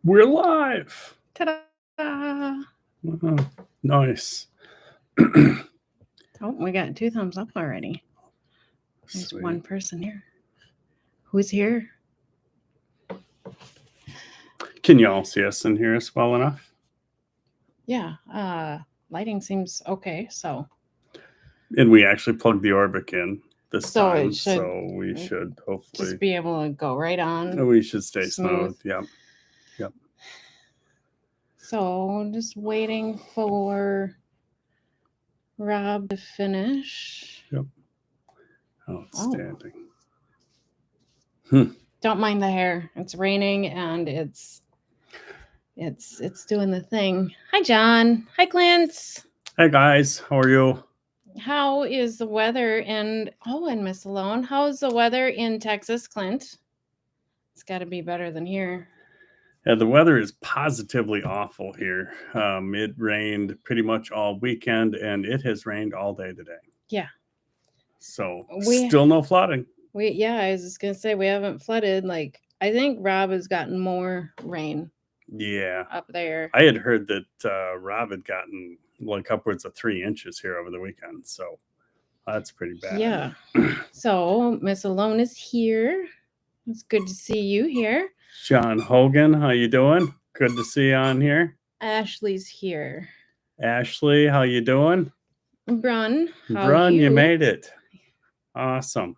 We're live. Ta-da! Nice. Oh, we got 2 thumbs up already. There's Sweet. one person here. Who's here? Can you all see us and hear us well enough? Yeah. Lighting seems okay. So. And we actually plugged the Orbic in this So time, it should so we should hopefully just be able to go right on. We should stay smooth. Yep. So just waiting for Rob to finish. Yep. Outstanding. Don't mind the hair. It's raining and it's doing the thing. Hi, John. Hi, Clint. Hey guys, how are you? How is the weather and Miss Alone? How's the weather in Texas, Clint? It's got to be better than here. Yeah, the weather is positively awful here. It rained pretty much all weekend, and it has rained all day today. Yeah. So still no flooding. I was just gonna say we haven't flooded. Like I think Rob has gotten more rain. Yeah. Up there. I had heard that Rob had gotten like upwards of 3 inches here over the weekend. So that's pretty bad. Yeah. So Miss Alone is here. It's good to see you here. John Hogan, how you doing? Good to see you on here. Ashley's here. Ashley, how you doing? Brun, you made it. Awesome.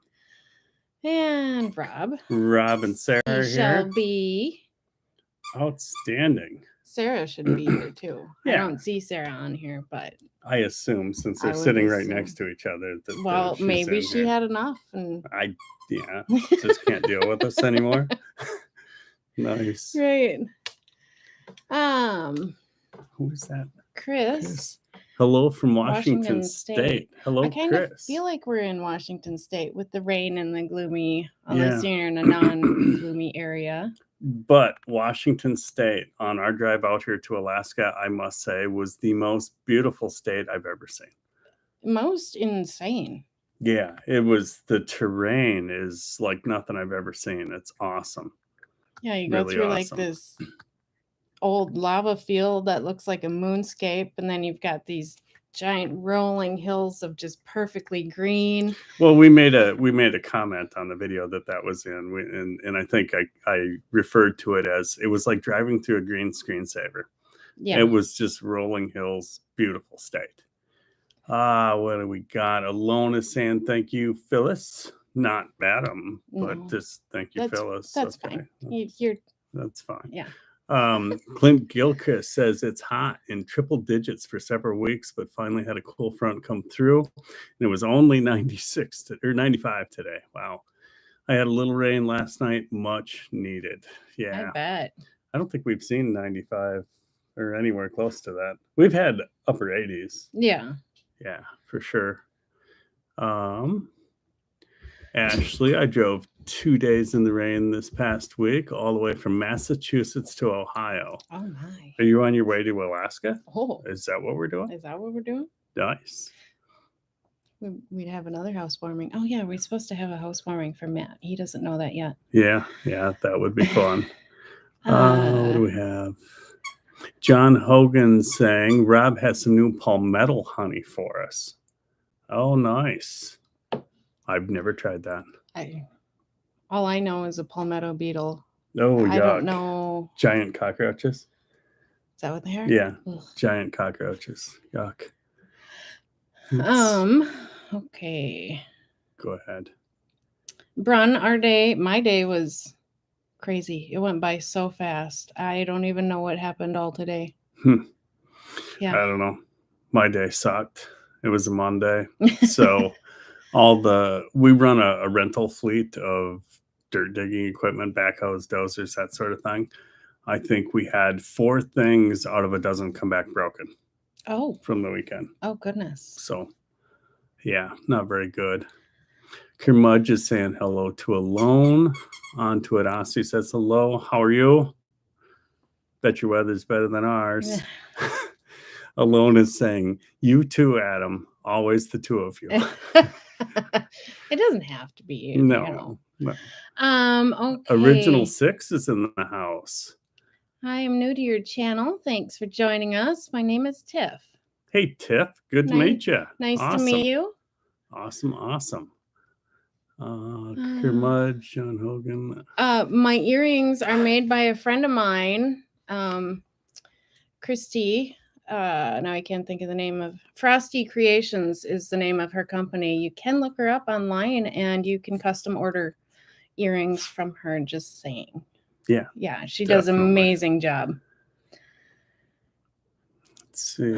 And Rob and Sarah here. Shall be outstanding. Sarah should be here too. Yeah. I don't see Sarah on here, but I assume since they're sitting right next to each other. Well, maybe she had enough, and I just can't deal with us anymore. Nice. Right. Who's that? Chris. Hello from Washington State. Hello, Chris. I kind of feel like we're in Washington State with the rain and the gloomy, unless you're in a non-gloomy area. But Washington State, on our drive out here to Alaska, I must say, was the most beautiful state I've ever seen. Most insane. Yeah, it was. The terrain is like nothing I've ever seen. It's awesome. Yeah, you go through like this old lava field that looks like a moonscape, and then you've got these giant rolling hills of just perfectly green. Well, we made a comment on the video that was in, and I think I referred to it as it was like driving through a green screensaver. Yeah, it was just rolling hills, beautiful state. What do we got? Alone is saying thank you, Phyllis. Not Madam, but just thank you, Phyllis. That's fine. That's fine. Yeah. Clint Gilchrist says it's hot in triple digits for several weeks, but finally had a cool front come through, and it was only 96 or 95 today. Wow. I had a little rain last night, much needed. Yeah. I bet. I don't think we've seen 95 or anywhere close to that. We've had upper 80s. Yeah. Yeah, for sure. Ashley, I drove 2 days in the rain this past week, all the way from Massachusetts to Ohio. Oh, my. Are you on your way to Alaska? Oh. Is that what we're doing? Is that what we're doing? Nice. We'd have another housewarming. Oh, yeah, we're supposed to have a housewarming for Matt. He doesn't know that yet. Yeah, that would be fun. What do we have? John Hogan saying, Rob has some new palmetto honey for us. Oh, nice. I've never tried that. All I know is a palmetto beetle. Oh, yuck. I don't know. Giant cockroaches. Is that what they are? Yeah. Ugh. Giant cockroaches. Yuck. Okay. Go ahead. Brun, my day was crazy. It went by so fast. I don't even know what happened all today. Yeah. I don't know. My day sucked. It was a Monday. So we run a rental fleet of dirt digging equipment, backhoes, dozers, that sort of thing. I think we had 4 things out of a dozen come back broken. Oh. From the weekend. Oh, goodness. So, yeah, not very good. Kermudge is saying hello to Alone. On to it. Ossie says hello. How are you? Bet your weather's better than ours. Alone is saying, you too, Adam. Always the two of you. It doesn't have to be. No. Okay. Original 6 is in the house. Hi, I'm new to your channel. Thanks for joining us. My name is Tiff. Hey, Tiff. Good to meet you. Nice to meet you. Awesome. Kermud, John Hogan. My earrings are made by a friend of mine, Christy. Now I can't think of the name of Frosty Creations is the name of her company. You can look her up online and you can custom order earrings from her. Just saying. Yeah, she does an amazing job. Let's see.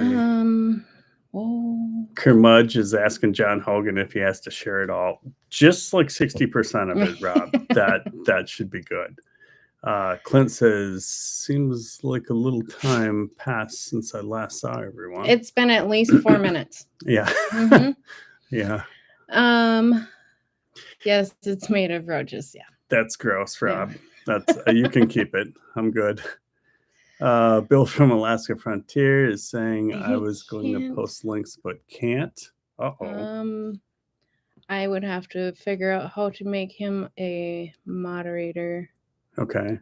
Kermudge is asking John Hogan if he has to share it all. Just like 60% of it, Rob. that should be good. Clint says, seems like a little time passed since I last saw everyone. It's been at least 4 minutes. Yeah. Mm-hmm. Yeah. Yes, it's made of roaches. Yeah. That's gross, Rob. Yeah. That's you can keep it. I'm good. Bill from Alaska Frontier is saying I was going to post links but can't. I would have to figure out how to make him a moderator. Okay.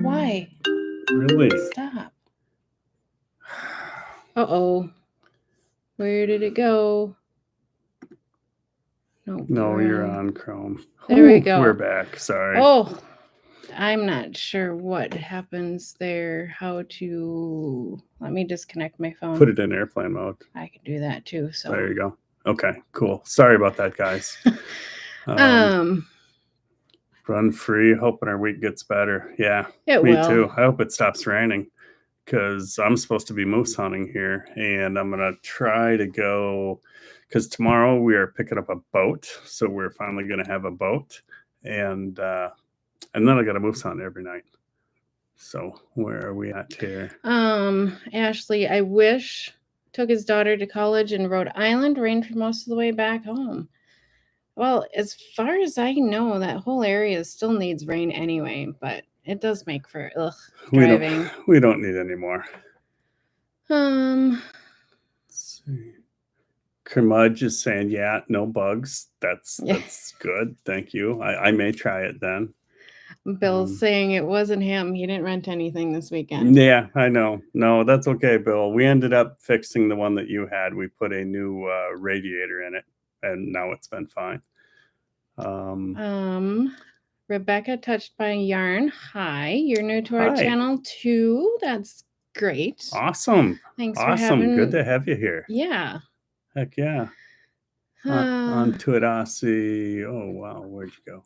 Why? Really? Stop. Where did it go? No, you're on Chrome. There we go. We're back. Sorry. I'm not sure what happens there. How to... Let me disconnect my phone. Put it in airplane mode. I can do that too. So there you go. Okay, cool. Sorry about that, guys. Run free. Hoping our week gets better. Yeah, me too. I hope it stops raining because I'm supposed to be moose hunting here, and I'm gonna try to go because tomorrow we are picking up a boat, so we're finally gonna have a boat, and then I got a moose hunt every night. So where are we at here? Ashley, I wish took his daughter to college in Rhode Island, rained for most of the way back home. Well, as far as I know, that whole area still needs rain anyway, but it does make for driving. We don't need any more. Let's see. Kermudge is saying, yeah, no bugs. That's good. Thank you. I may try it then. Bill's saying it wasn't him. He didn't rent anything this weekend. Yeah, I know. No, that's okay, Bill. We ended up fixing the one that you had. We put a new radiator in it, and now it's been fine. Rebecca touched by yarn. Hi, you're new to our channel too. That's great. Awesome. Thanks for having. Good to have you here. Yeah. Heck yeah. On to it, Aussie. Oh wow, where'd you go?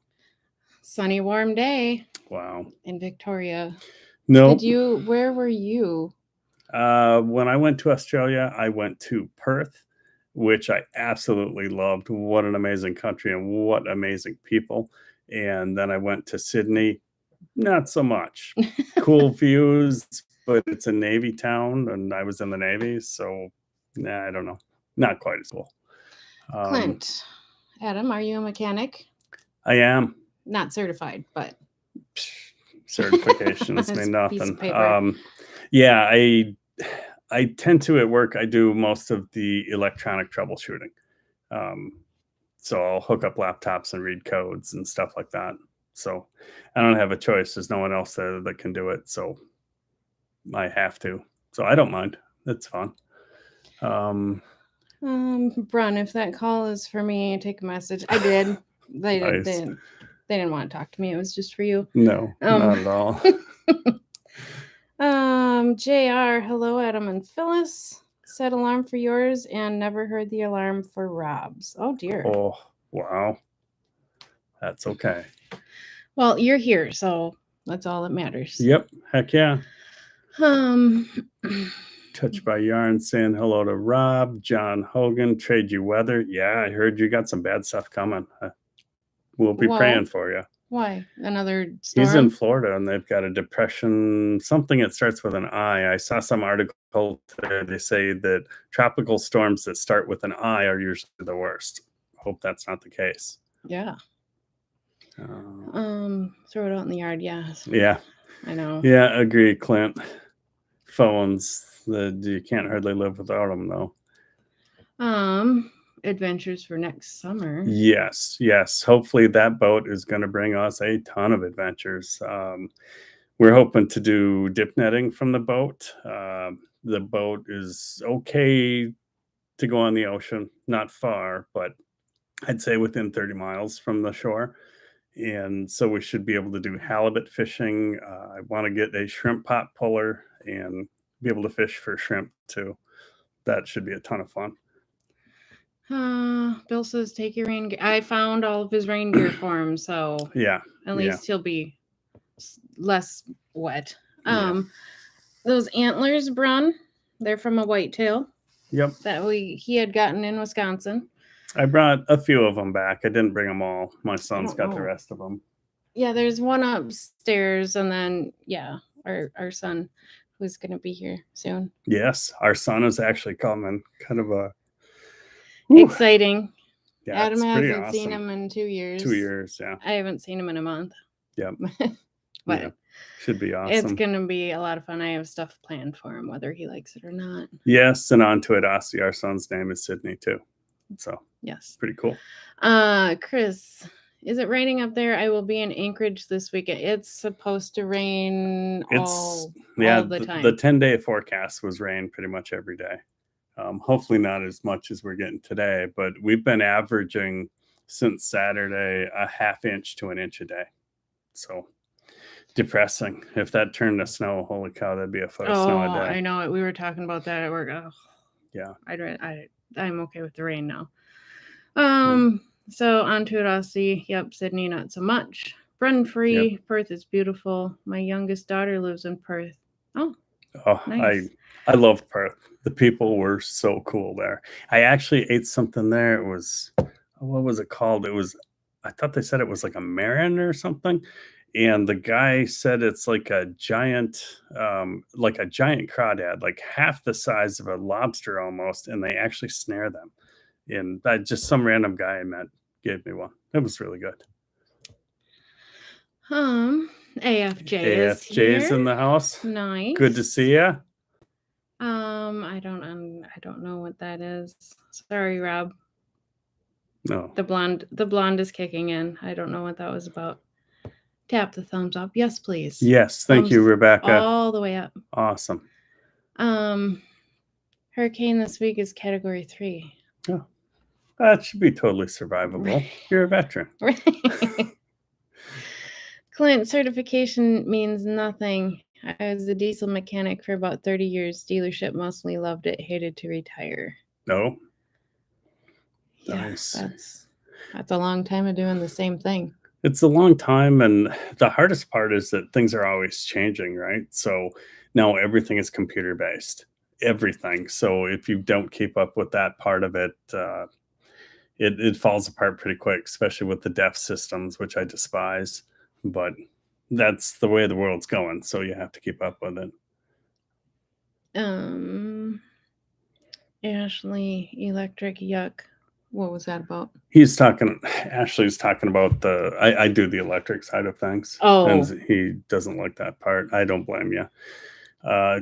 Sunny, warm day. Wow. In Victoria. No. Where were you? When I went to Australia, I went to Perth, which I absolutely loved. What an amazing country and what amazing people. And then I went to Sydney. Not so much. Cool views, but it's a Navy town, and I was in the Navy, so I don't know. Not quite as cool. Clint, Adam, are you a mechanic? I am. Not certified, but certifications mean nothing. Yeah, I tend to at work. I do most of the electronic troubleshooting. So I'll hook up laptops and read codes and stuff like that. So I don't have a choice. There's no one else there that can do it. So I have to. So I don't mind. It's fun. Brun, if that call is for me, take a message. I did. They didn't want to talk to me. It was just for you. No, not at all. JR, hello, Adam and Phyllis. Set alarm for yours and never heard the alarm for Rob's. Oh dear. Oh, wow. That's okay. Well, you're here, so that's all that matters. Yep. Heck yeah. Touched by Yarn saying hello to Rob. John Hogan, trade you weather. Yeah, I heard you got some bad stuff coming. We'll be praying for you. Why? Another storm? He's in Florida, and they've got a depression, something that starts with an I. I saw some article today. They say that tropical storms that start with an I are usually the worst. Hope that's not the case. Yeah. Throw it out in the yard. Yeah. Yeah. I know. Yeah, agree, Clint. Phones, you can't hardly live without them, though. Adventures for next summer. Yes. Hopefully that boat is going to bring us a ton of adventures. we're hoping to do dip netting from the boat. The boat is okay to go on the ocean, not far, but I'd say within 30 miles from the shore. And so we should be able to do halibut fishing. I want to get a shrimp pot puller and be able to fish for shrimp too. That should be a ton of fun. Bill says take your rain gear. I found all of his rain gear for him, so Yeah. at least he'll be less wet. Yeah. Those antlers, Brun, they're from a whitetail Yep. that he had gotten in Wisconsin. I brought a few of them back. I didn't bring them all. My son's got the rest of them. Yeah, there's one upstairs, and then our son, who's gonna be here soon. Yes, our son is actually coming. Kind of a exciting. Yeah, Adam hasn't awesome. seen him in 2 years. 2 years, yeah. I haven't seen him in a month. Yep. But yeah. Should be awesome. It's gonna be a lot of fun. I have stuff planned for him, whether he likes it or not. Yes, and on to it, Aussie. Our son's name is Sydney too. So yes, pretty cool. Chris, is it raining up there? I will be in Anchorage this weekend. It's supposed to rain all the time. The 10-day forecast was rain pretty much every day. Hopefully not as much as we're getting today, but we've been averaging since Saturday a ½ inch to an inch a day. So depressing. If that turned to snow, holy cow, that'd be a foot of snow a day. I know it. We were talking about that at work. Yeah. I'm okay with the rain now. So on to it, Aussie. Yep, Sydney, not so much. Run free. Yep. Perth is beautiful. My youngest daughter lives in Perth. Oh, nice. I loved Perth. The people were so cool there. I actually ate something there. It was, what was it called? I thought they said it was like a marin or something. And the guy said it's like a giant crawdad, like half the size of a lobster almost. And they actually snare them. And that just some random guy I met gave me one. It was really good. AFJ is here. AFJ's in the house. Nice. Good to see you. I don't know what that is. Sorry, Rob. No. The blonde is kicking in. I don't know what that was about. Tap the thumbs up. Yes, please. Yes, thank you, Rebecca. All the way up. Awesome. Hurricane this week is Category 3. Oh, that should be totally survivable. You're a veteran. Right. Clint, certification means nothing. I was a diesel mechanic for about 30 years. Dealership mostly loved it, hated to retire. No. Yeah, nice. That's a long time of doing the same thing. It's a long time, and the hardest part is that things are always changing, right? So now everything is computer-based. Everything. So if you don't keep up with that part of it, it falls apart pretty quick, especially with the DEF systems, which I despise. But that's the way the world's going, so you have to keep up with it. Ashley, electric, yuck. What was that about? Ashley's talking about I do the electric side of things. Oh. And he doesn't like that part. I don't blame you.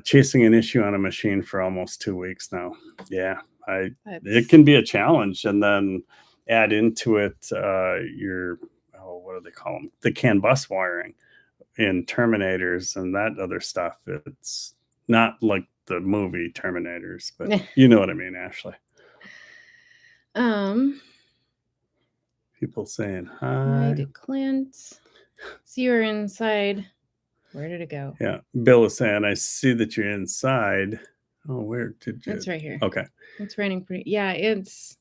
Chasing an issue on a machine for almost 2 weeks now. Yeah, it can be a challenge. And then add into it what do they call them? The CAN bus wiring in Terminators and that other stuff. It's not like the movie Terminators, but you know what I mean, Ashley. People saying hi. Hi to Clint. So you're inside. Where did it go? Yeah. Bill is saying, I see that you're inside. Oh, where did you? It's right here. Okay. It's raining pretty. Yeah, it's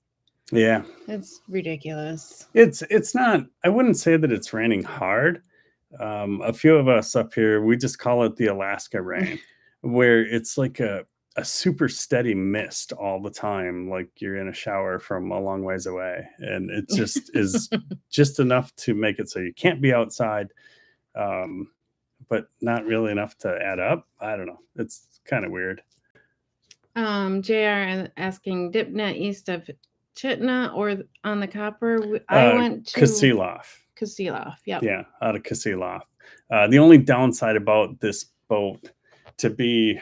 ridiculous. It's not, I wouldn't say that it's raining hard. A few of us up here, we just call it the Alaska rain, where it's like a super steady mist all the time, like you're in a shower from a long ways away. And it just is just enough to make it so you can't be outside, but not really enough to add up. I don't know. It's kind of weird. JR asking DipNet east of Chitna or on the Copper. I went to Kasilof. Yep. Yeah, out of Kasilof. The only downside about this boat to be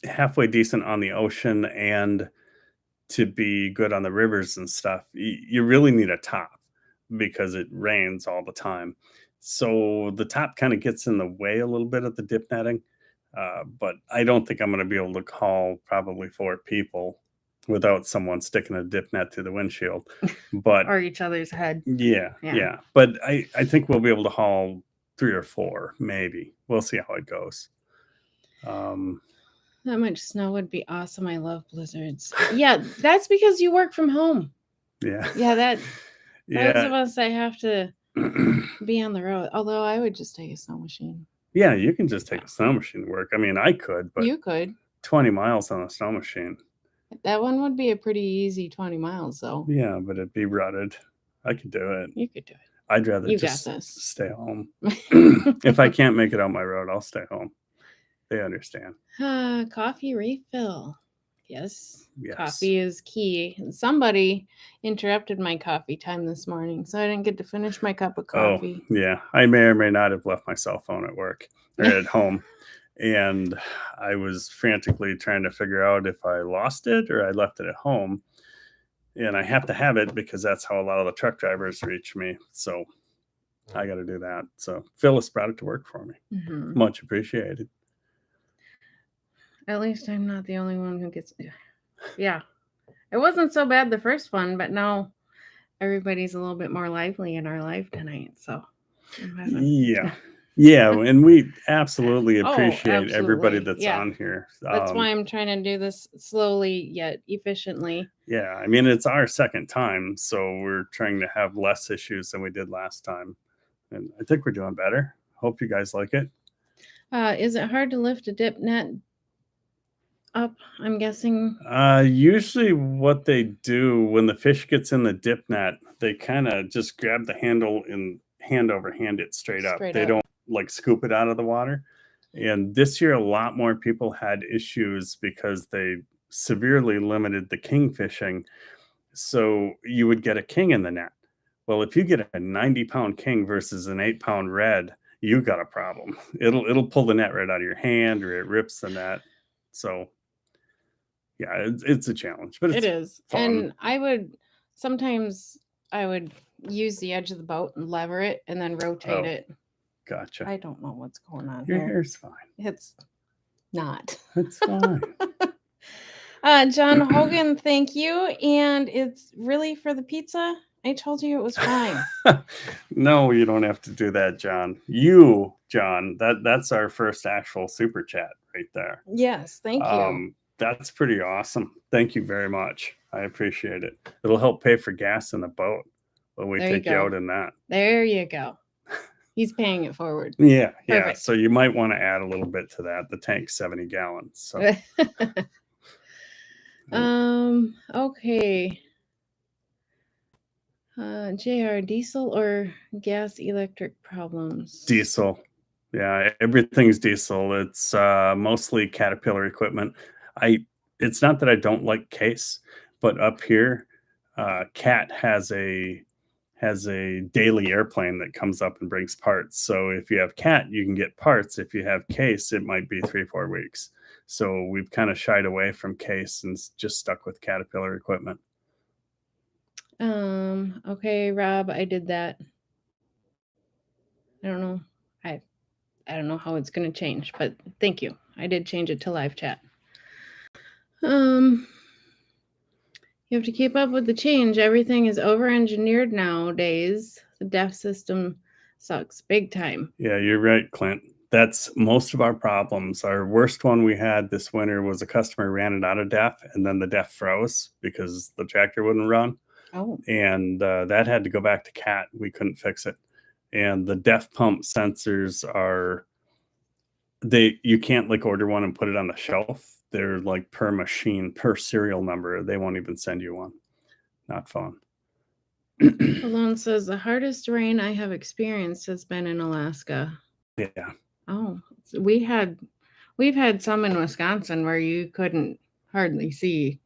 halfway decent on the ocean and to be good on the rivers and stuff, you really need a top because it rains all the time. So the top kind of gets in the way a little bit of the dip netting. But I don't think I'm going to be able to call probably 4 people without someone sticking a dip net through the windshield. But Or each other's head. yeah. Yeah. But I think we'll be able to haul 3 or 4, maybe. We'll see how it goes. That much snow would be awesome. I love blizzards. Yeah, that's because you work from home. Yeah. Yeah, those Yeah. of us that have to be on the road. Although I would just take a snow machine. Yeah, you can just take a snow machine to work. I mean, I could, but You could. 20 miles on a snow machine. That one would be a pretty easy 20 miles, though. Yeah, but it'd be rutted. I could do it. You could do it. I'd rather You just got this. stay home. If I can't make it on my road, I'll stay home. They understand. Coffee refill. Yes. Yes. Coffee is key. Somebody interrupted my coffee time this morning, so I didn't get to finish my cup of coffee. Oh, yeah. I may or may not have left my cell phone at work or at home. And I was frantically trying to figure out if I lost it or I left it at home. And I have to have it because that's how a lot of the truck drivers reach me. So I got to do that. So Phyllis brought it to work for me. Mhm. Much appreciated. At least I'm not the only one who gets. Yeah. It wasn't so bad the first one, but now everybody's a little bit more lively in our life tonight. So, Yeah. Yeah. And we absolutely appreciate everybody absolutely. that's Yeah. on here. That's why I'm trying to do this slowly yet efficiently. Yeah. I mean, it's our second time. So we're trying to have less issues than we did last time. And I think we're doing better. Hope you guys like it. Is it hard to lift a dip net up? I'm guessing. Usually what they do when the fish gets in the dip net, they kind of just grab the handle and hand over hand it straight up. They don't like scoop it out of the water. And this year, a lot more people had issues because they severely limited the king fishing. So you would get a king in the net. Well, if you get a 90-pound king versus an 8-pound red, you got a problem. It'll pull the net right out of your hand or it rips the net. So yeah, it's a challenge, but It is. fun. And I would use the edge of the boat and lever it and then rotate it. Gotcha. I don't know what's going on Your here. hair's fine. It's not. It's fine. John Hogan, thank you. And it's really for the pizza? I told you it was fine. No, you don't have to do that, John. You, John, that's our first actual super chat right there. Yes, thank you. That's pretty awesome. Thank you very much. I appreciate it. It'll help pay for gas in the boat when we take you out in that. There you go. He's paying it forward. Yeah. Perfect. So you might want to add a little bit to that. The tank's 70 gallons. So. Okay. JR, diesel or gas electric problems? Diesel. Yeah, everything's diesel. It's mostly Caterpillar equipment. It's not that I don't like Case, but up here, Cat has a daily airplane that comes up and brings parts. So if you have Cat, you can get parts. If you have Case, it might be 3-4 weeks. So we've kind of shied away from Case and just stuck with Caterpillar equipment. Okay, Rob, I did that. I don't know. I don't know how it's going to change, but thank you. I did change it to live chat. You have to keep up with the change. Everything is over-engineered nowadays. The DEF system sucks big time. Yeah, you're right, Clint. That's most of our problems. Our worst one we had this winter was a customer ran it out of DEF, and then the DEF froze because the tractor wouldn't run. Oh. And that had to go back to Cat. We couldn't fix it. And the DEF pump sensors you can't like order one and put it on the shelf. They're like per machine, per serial number. They won't even send you one. Not fun. Alone says the hardest rain I have experienced has been in Alaska. Yeah. Oh, we've had some in Wisconsin where you couldn't hardly see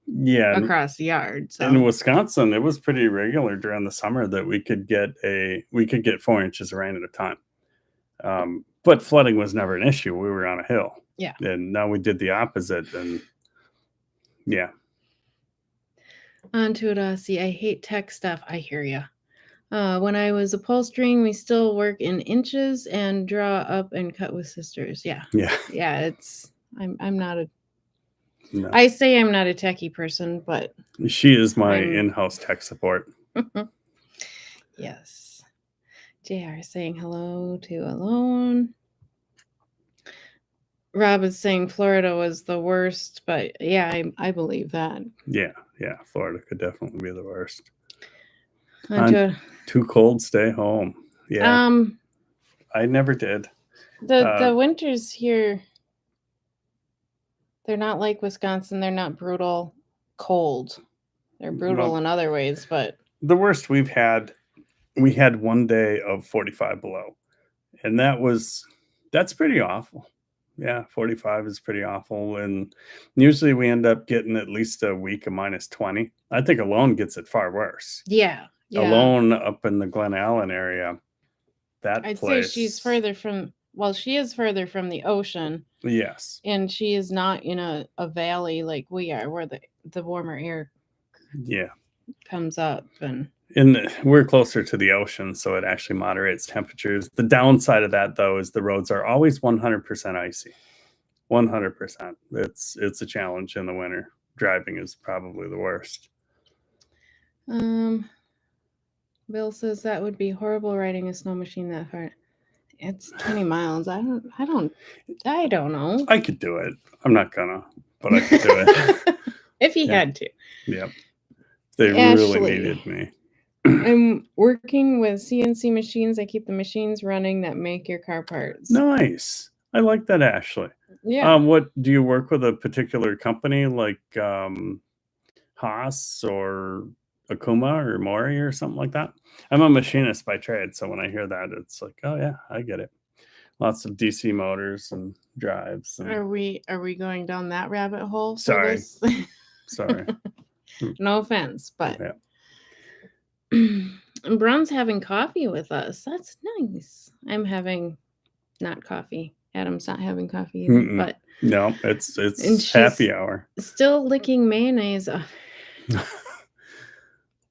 across the yard. So. In Wisconsin, it was pretty regular during the summer that we could get 4 inches of rain at a time. But flooding was never an issue. We were on a hill. Yeah. And now we did the opposite. And yeah. On to it, see, I hate tech stuff. I hear you. When I was upholstering, we still work in inches and draw up and cut with sisters. Yeah. Yeah. Yeah, it's I'm not a No. I say I'm not a techie person, but She is my I'm- in-house tech support. yes. JR saying hello to Alone. Rob is saying Florida was the worst, but yeah, I believe that. Yeah. Florida could definitely be the worst. Onto Too cold, stay home. Yeah. I never did. the winters here, they're not like Wisconsin. They're not brutal cold. They're brutal in other ways, but the worst we had one day of 45 below, and that's pretty awful. Yeah, 45 is pretty awful, and usually we end up getting at least a week of -20. I think Alone gets it far worse. yeah. Alone up in the Glen Allen area, I'd say she's further from, well, she is further from the ocean. Yes. And she is not in a valley like we are, where the warmer air comes up. And we're closer to the ocean, so it actually moderates temperatures. The downside of that, though, is the roads are always 100% icy. 100%. It's a challenge in the winter. Driving is probably the worst. Bill says that would be horrible riding a snow machine that far. It's 20 miles. I don't know. I could do it. I'm not gonna, but I could do it. If he had to. Yep. They really needed me. I'm working with CNC machines. I keep the machines running that make your car parts. Nice. I like that, Ashley. Yeah. What do you work with, a particular company like Haas or Akuma or Mori or something like that? I'm a machinist by trade, so when I hear that, it's like, oh yeah, I get it. Lots of DC motors and drives. And... Are we going down that rabbit hole? Sorry. Sorry. No offense, but Brown's having coffee with us. That's nice. I'm having not coffee. Adam's not having coffee either, but no, it's happy hour. Still licking mayonnaise off.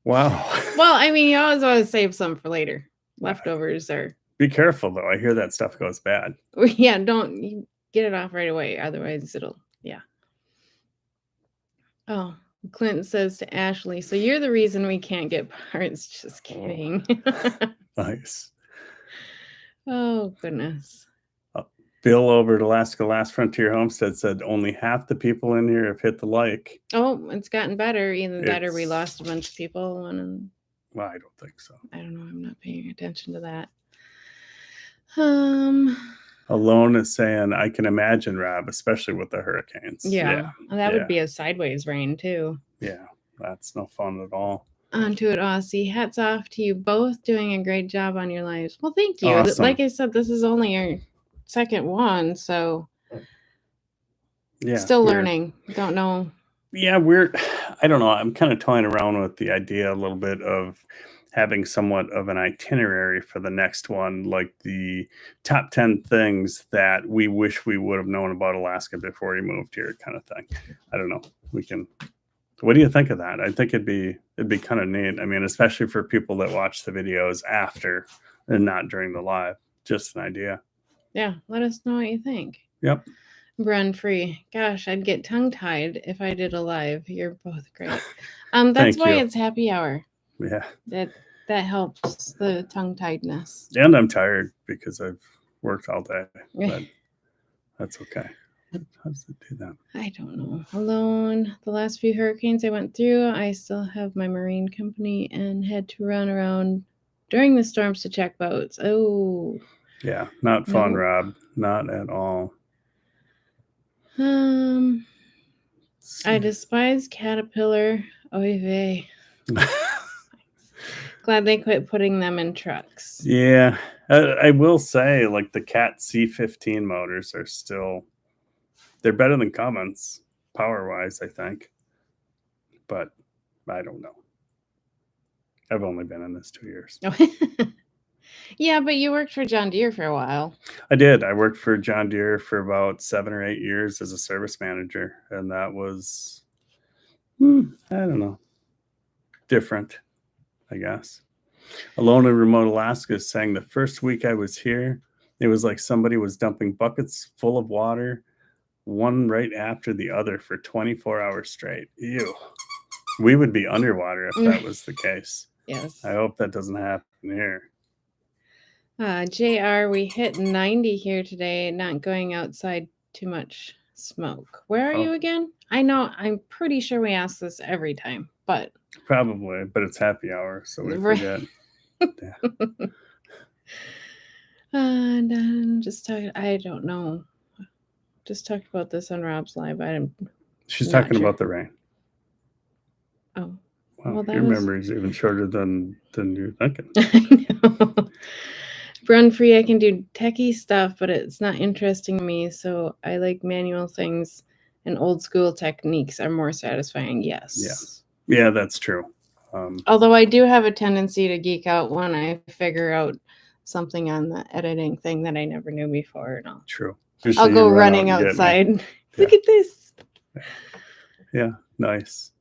Wow. Well, I mean, you always want to save some for later. Leftovers are. Be careful, though. I hear that stuff goes bad. Yeah, don't get it off right away. Otherwise, it'll, yeah. Oh, Clinton says to Ashley, so you're the reason we can't get parts. Just kidding. Nice. Oh, goodness. Bill over at Alaska Last Frontier Homestead said only half the people in here have hit the like. Oh, it's gotten better. Either that or we lost a bunch of people. Well, I don't think so. I don't know. I'm not paying attention to that. Alone is saying, I can imagine, Rob, especially with the hurricanes. Yeah. That would be a sideways rain, too. Yeah. That's no fun at all. Onto it, Aussie. Hats off to you both, doing a great job on your lives. Well, thank you. Awesome. Like I said, this is only our second one, so still learning. Don't know. Yeah, I don't know. I'm kind of toying around with the idea a little bit of having somewhat of an itinerary for the next one, like the top 10 things that we wish we would have known about Alaska before we moved here, kind of thing. I don't know. What do you think of that? I think it'd be kind of neat. I mean, especially for people that watch the videos after and not during the live. Just an idea. Yeah, let us know what you think. Yep. Brun Free. Gosh, I'd get tongue-tied if I did a live. You're both great. That's why it's happy hour. Yeah. That helps the tongue-tiedness. And I'm tired because I've worked all day. But that's okay. How does it do that? I don't know. Alone. The last few hurricanes I went through, I still have my marine company and had to run around during the storms to check boats. Oh. Yeah, not fun, Rob. Not at all. I despise Caterpillar. Oy vey. Glad they quit putting them in trucks. Yeah, I will say, like, the Cat C15 motors are still, they're better than Cummins power-wise, I think. But I don't know. I've only been in this 2 years. Yeah, but you worked for John Deere for a while. I did. I worked for John Deere for about 7 or 8 years as a service manager. And that was, I don't know, different, I guess. Alone in remote Alaska is saying the first week I was here, it was like somebody was dumping buckets full of water, one right after the other for 24 hours straight. Ew. We would be underwater if that was the case. Yes. I hope that doesn't happen here. JR, we hit 90 here today, not going outside too much smoke. Where are you again? I know, I'm pretty sure we ask this every time, but. Probably, but it's happy hour, so we forget. And then just talking, I don't know. Just talked about this on Rob's live. She's talking about the rain. Oh. Wow, your memory is even shorter than you're thinking. I know. Run free, I can do techie stuff, but it's not interesting to me. So I like manual things, and old school techniques are more satisfying. Yes. Yeah, that's true. Although I do have a tendency to geek out when I figure out something on the editing thing that I never knew before. True. I'll go running outside. Look at this. Yeah, nice.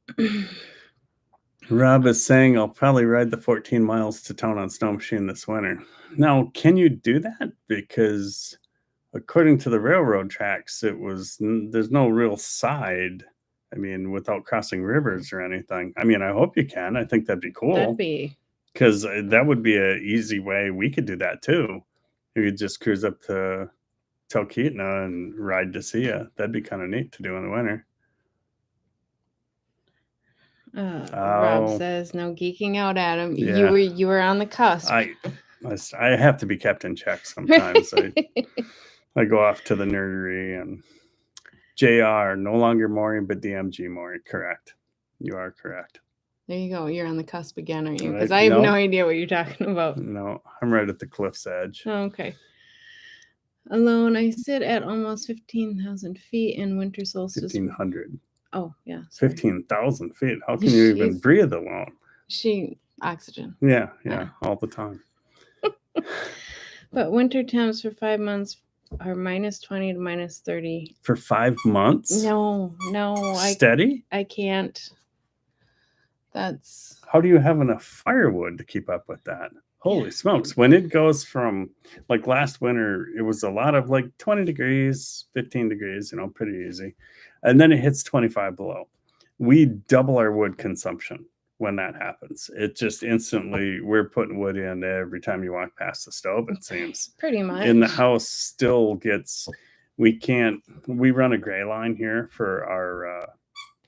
Rob is saying I'll probably ride the 14 miles to town on snow machine this winter. Now, can you do that? Because according to the railroad tracks, there's no real side. I mean, without crossing rivers or anything. I mean, I hope you can. I think that'd be cool. That'd be. Because that would be an easy way. We could do that too. You could just cruise up to Talkeetna and ride to see you. That'd be kind of neat to do in the winter. Rob says, "No geeking out, Adam. Yeah. You were on the cusp." I have to be kept in check sometimes. I go off to the nerdery. And JR, no longer mooring, but DMG mooring. Correct. You are correct. There you go. You're on the cusp again, aren't you? Because I have no idea what you're talking about. No, I'm right at the cliff's edge. Oh, okay. Alone, I sit at almost 15,000 feet in winter solstice. 1,500. Oh, yeah. 15,000 feet. How can you even breathe alone? Oxygen. Yeah, all the time. But winter temps for 5 months are minus 20 to minus 30. For 5 months? No. Steady? I can't. That's. How do you have enough firewood to keep up with that? Holy smokes. When it goes from, like last winter, it was a lot of like 20 degrees, 15 degrees, pretty easy. And then it hits 25 below. We double our wood consumption when that happens. It just instantly, we're putting wood in every time you walk past the stove, it seems. Pretty much. And the house still gets, we run a gray line here for our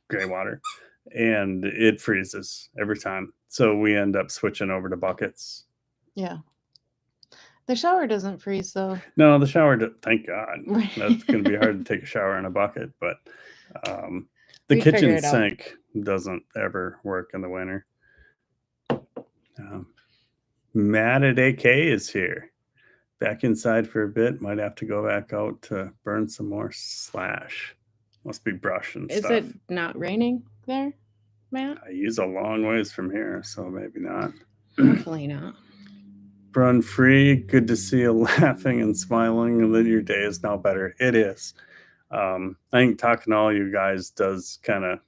gray water, and it freezes every time. So we end up switching over to buckets. Yeah. The shower doesn't freeze, though. No, the shower, thank God. That's going to be hard to take a shower in a bucket, but the kitchen sink doesn't ever work in the winter. Matt at AK is here. Back inside for a bit. Might have to go back out to burn some more slash. Must be brush and stuff. Is it not raining there, Matt? I use a long ways from here, so maybe not. Hopefully not. Run free. Good to see you laughing and smiling, and that your day is now better. It is. I think talking to all you guys does kind of.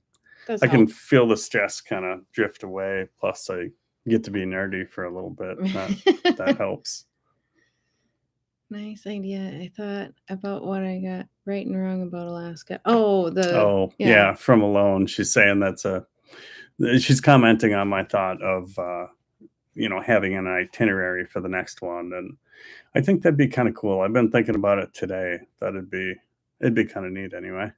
I can feel the stress kind of drift away. Plus, I get to be nerdy for a little bit. That helps. Nice idea. I thought about what I got right and wrong about Alaska. Yeah, from Alone. She's saying she's commenting on my thought of, having an itinerary for the next one. And I think that'd be kind of cool. I've been thinking about it today. It'd be kind of neat anyway.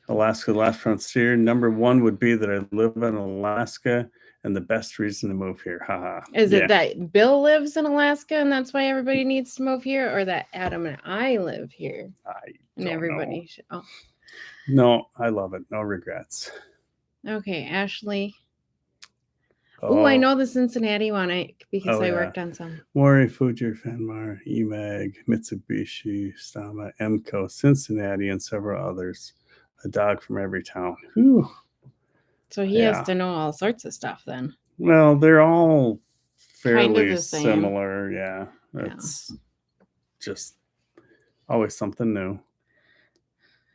Alaska, the last frontier. Number one would be that I live in Alaska, and the best reason to move here. Haha. Is it that Bill lives in Alaska and that's why everybody needs to move here, or that Adam and I live here? Everybody should. Oh. No, I love it. No regrets. Okay, Ashley. Oh, I know the Cincinnati one because I worked on some. Mori, Fuji, Fenmar, EMAG, Mitsubishi, Stama, Emco, Cincinnati, and several others. A dog from every town. Whew. So he has to know all sorts of stuff then. Well, they're all fairly kind of similar. Yeah. It's just always something new.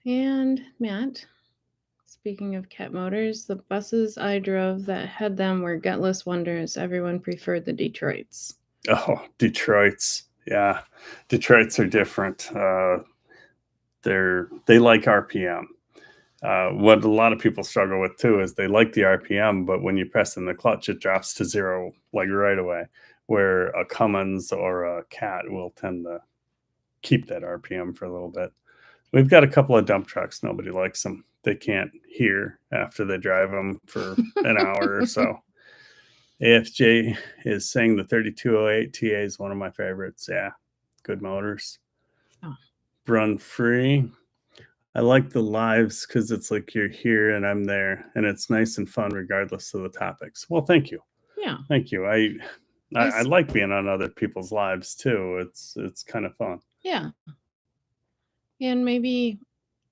And Matt, it's Speaking of cat motors, the buses I drove that had them were gutless wonders. Everyone preferred the Detroits. Oh, Detroit's. Yeah. Detroit's are different. They like RPM. What a lot of people struggle with too is they like the RPM, but when you press in the clutch, it drops to zero like right away. Where a Cummins or a Cat will tend to keep that RPM for a little bit. We've got a couple of dump trucks. Nobody likes them. They can't hear after they drive them for an hour or so. AFJ is saying the 3208 TA is one of my favorites. Yeah, good motors. Oh. Run free. I like the lives because it's like you're here and I'm there, and it's nice and fun regardless of the topics. Well, thank you. Yeah. Thank you. I like being on other people's lives too. It's kind of fun. Yeah. And maybe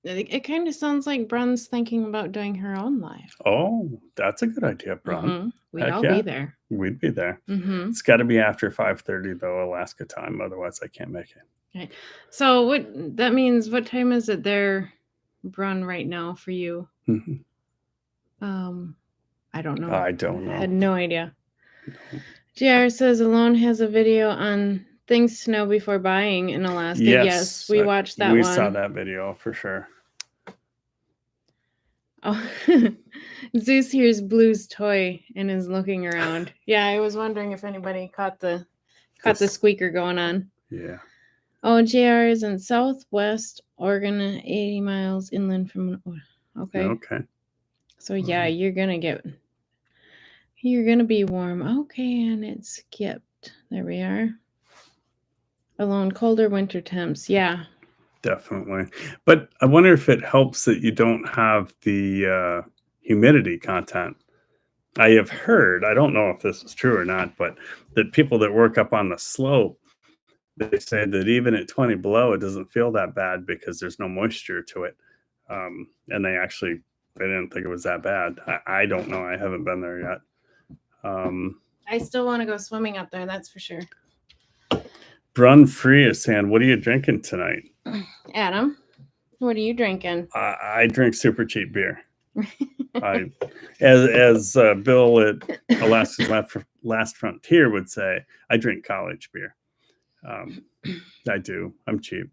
it kind of sounds like Brun's thinking about doing her own live. Oh, that's a good idea, Brun. Mm-hmm. We'd Heck all yeah. be there. We'd be there. Mm-hmm. It's got to be after 5:30 though, Alaska time. Otherwise, I can't make it. Okay. So what that means? What time is it there, Brun, right now for you? Mhm. I don't know. I don't know. I had no idea. No. JR says Alone has a video on things to know before buying in Alaska. Yes, we watched that we one. We saw that video for sure. Oh, Zeus hears Blue's toy and is looking around. Yeah, I was wondering if anybody caught the squeaker going on. Yeah. Oh, JR is in Southwest Oregon, 80 miles inland from. Okay. Okay. So yeah, you're gonna be warm. Okay, and it skipped. There we are. Alone, colder winter temps. Yeah. Definitely. But I wonder if it helps that you don't have the humidity content. I have heard, I don't know if this is true or not, but that people that work up on the slope, they say that even at 20 below, it doesn't feel that bad because there's no moisture to it. And they didn't think it was that bad. I don't know. I haven't been there yet. I still want to go swimming up there, that's for sure. Brun Free is saying, what are you drinking tonight? Adam, what are you drinking? I drink super cheap beer. As Bill at Alaska's Last Frontier would say, I drink college beer. I do. I'm cheap.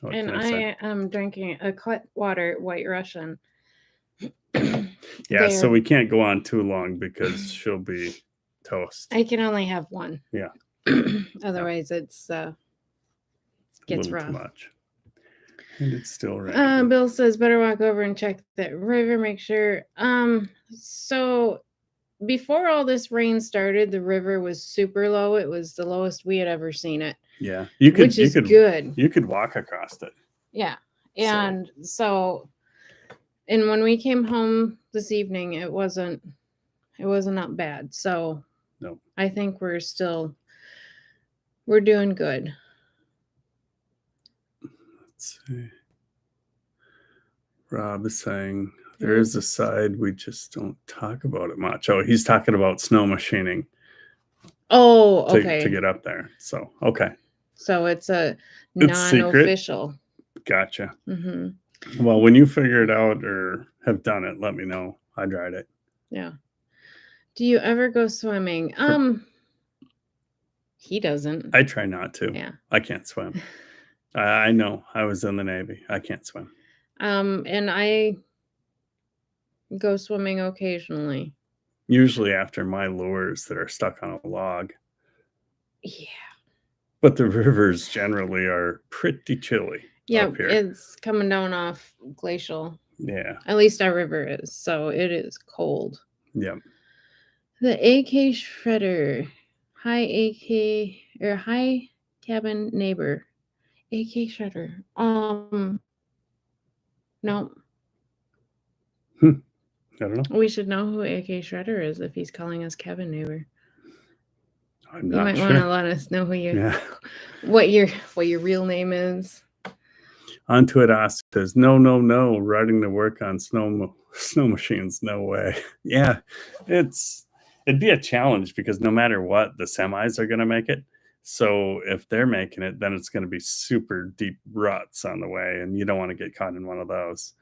What and I am drinking a Cutwater White Russian. Yeah, so we can't go on too long because she'll be toast. I can only have one. Yeah. Otherwise, it's gets rough. Too much. And it's still right. Bill says better walk over and check that river. Make sure. So before all this rain started, the river was super low. It was the lowest we had ever seen it. Yeah, which is good. You could walk across it. Yeah, and so when we came home this evening, it wasn't that bad. So no, I think we're doing good. Let's see. Rob is saying there is a side we just don't talk about it much. Oh, he's talking about snow machining. Oh, okay. To get up there. So, okay. So it's a non-official. Gotcha. Mm-hmm. Well, when you figure it out or have done it, let me know. I tried it. Yeah. Do you ever go swimming? He doesn't. I try not to. Yeah. I can't swim. I know. I was in the Navy. I can't swim. And I go swimming occasionally. Usually after my lures that are stuck on a log. Yeah. But the rivers generally are pretty chilly. Yeah, up here. It's coming down off glacial. Yeah. At least our river is. So it is cold. Yeah. The AK shredder. Hi, AK or hi, cabin neighbor. AK shredder. No. I don't know. We should know who AK shredder is if he's calling us cabin neighbor. I'm not might sure. want to let us know what your real name is. Onto it, Oscar says, no, riding to work on snow machines, no way. Yeah, it'd be a challenge because no matter what, the semis are going to make it. So if they're making it, then it's going to be super deep ruts on the way, and you don't want to get caught in one of those.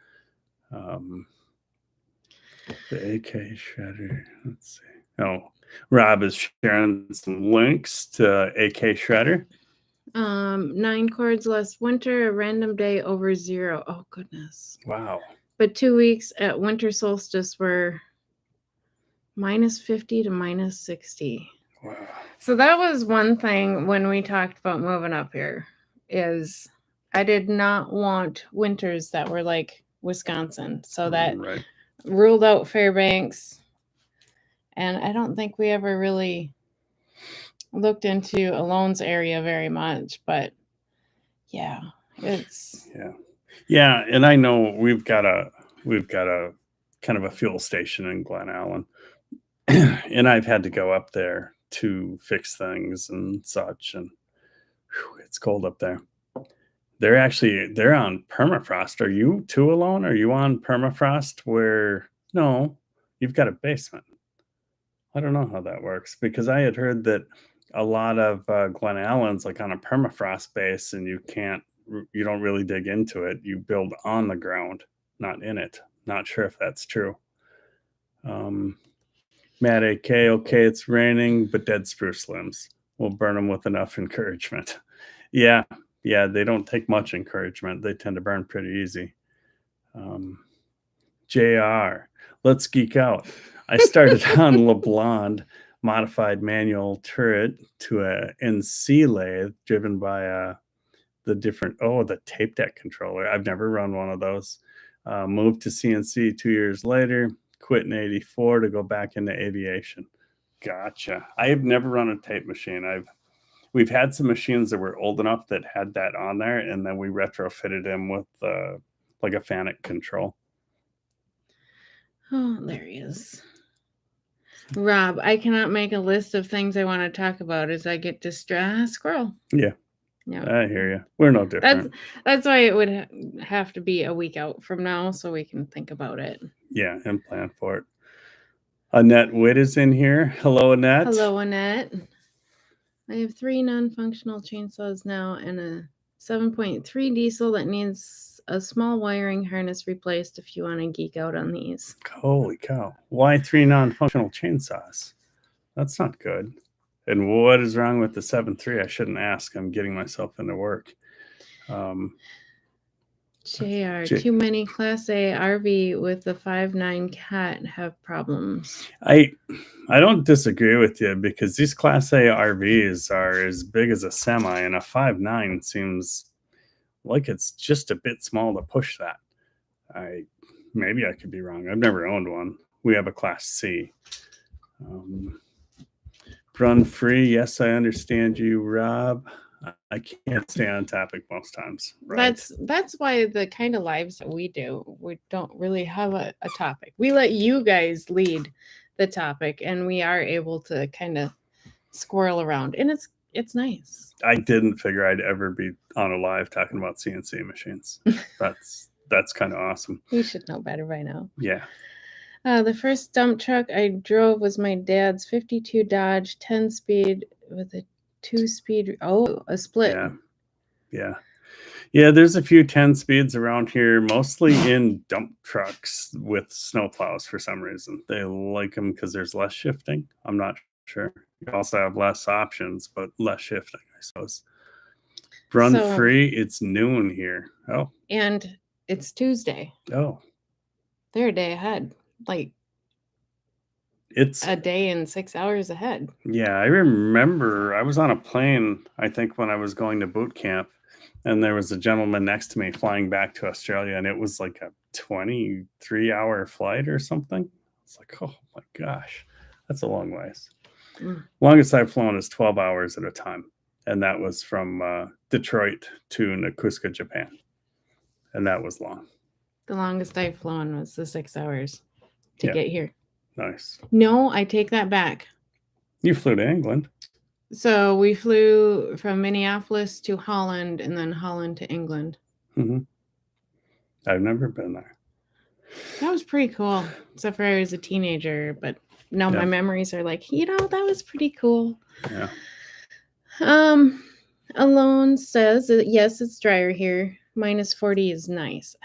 The AK shredder. Let's see. Oh, Rob is sharing some links to AK shredder. 9 chords less winter, a random day over 0. Oh, goodness. Wow. But 2 weeks at winter solstice were -50 to -60. Wow. So that was one thing when we talked about moving up here, is I did not want winters that were like Wisconsin. So that Right. ruled out Fairbanks. And I don't think we ever really looked into Alone's area very much, but yeah, it's Yeah, and I know we've got a kind of a fuel station in Glen Allen. And I've had to go up there to fix things and such, and it's cold up there. They're on permafrost. Are you too alone? Are you on permafrost where no, you've got a basement? I don't know how that works because I had heard that a lot of Glen Allen's like on a permafrost base, and you don't really dig into it. You build on the ground, not in it. Not sure if that's true. Matt AK, okay, it's raining, but dead spruce limbs. We'll burn them with enough encouragement. Yeah, they don't take much encouragement. They tend to burn pretty easy. JR, let's geek out. I started on LeBlond modified manual turret to a NC lathe driven by the tape deck controller. I've never run one of those. Moved to CNC 2 years later, quit in 84 to go back into aviation. Gotcha. I have never run a tape machine. We've had some machines that were old enough that had that on there, and then we retrofitted them with like a FANUC control. Oh, there he is. Rob, I cannot make a list of things I want to talk about as I get distracted. Squirrel. Yeah. I hear you. We're no different. That's why it would have to be a week out from now so we can think about it. Yeah, and plan for it. Annette Witt is in here. Hello, Annette. Hello, Annette. I have 3 non-functional chainsaws now and a 7.3 diesel that needs a small wiring harness replaced if you want to geek out on these. Holy cow. Why 3 non-functional chainsaws? That's not good. And what is wrong with the 7.3? I shouldn't ask. I'm getting myself into work. JR, too many Class A RV with the 5.9 cat have problems. I don't disagree with you because these Class A RVs are as big as a semi, and a 5.9 seems like it's just a bit small to push that. Maybe I could be wrong. I've never owned one. We have a Class C. Run free. Yes, I understand you, Rob. I can't stay on topic most times. Right? That's why the kind of lives that we do, we don't really have a topic. We let you guys lead the topic, and we are able to kind of squirrel around, and it's nice. I didn't figure I'd ever be on a live talking about CNC machines. That's kind of awesome. You should know better by now. Yeah. The first dump truck I drove was my dad's 52 Dodge 10-speed with a 2-speed. Oh, a split. Yeah. There's a few 10 speeds around here, mostly in dump trucks with snowplows for some reason. They like them because there's less shifting. I'm not sure. You also have less options, but less shifting, I suppose. Run free. It's noon here. Oh. And it's Tuesday. Oh. They're a day ahead. Like, it's a day and 6 hours ahead. Yeah, I remember I was on a plane, I think, when I was going to boot camp, and there was a gentleman next to me flying back to Australia, and it was like a 23-hour flight or something. It's like, oh my gosh, that's a long ways. Longest I've flown is 12 hours at a time, and that was from Detroit to Yokosuka, Japan, and that was long. The longest I've flown was the 6 hours to get here. Nice. No, I take that back. You flew to England. So we flew from Minneapolis to Holland and then Holland to England. Mm-hmm. I've never been there. That was pretty cool, except for I was a teenager, but now my memories are like, that was pretty cool. Yeah. Alone says, yes, it's drier here. -40 is nice.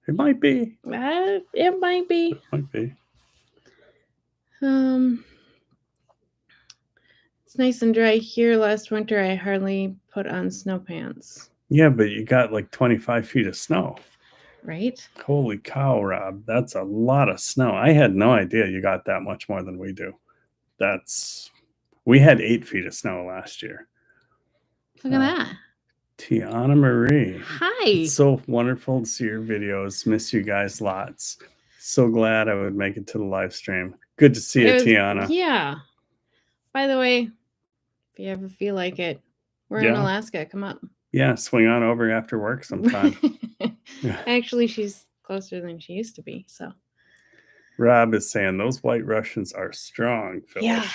It might be. It might be. It might be. It's nice and dry here. Last winter, I hardly put on snow pants. Yeah, but you got like 25 feet of snow. Right? Holy cow, Rob. That's a lot of snow. I had no idea you got that much more than we do. We had 8 feet of snow last year. Look at that. Tiana Marie. Hi. It's so wonderful to see your videos. Miss you guys lots. So glad I would make it to the live stream. Good to see you, Tiana. Yeah. By the way, if you ever feel like it, we're in Alaska. Come up. Yeah, swing on over after work sometime. Actually, she's closer than she used to be. So Rob is saying those White Russians are strong, Phyllis. Yeah.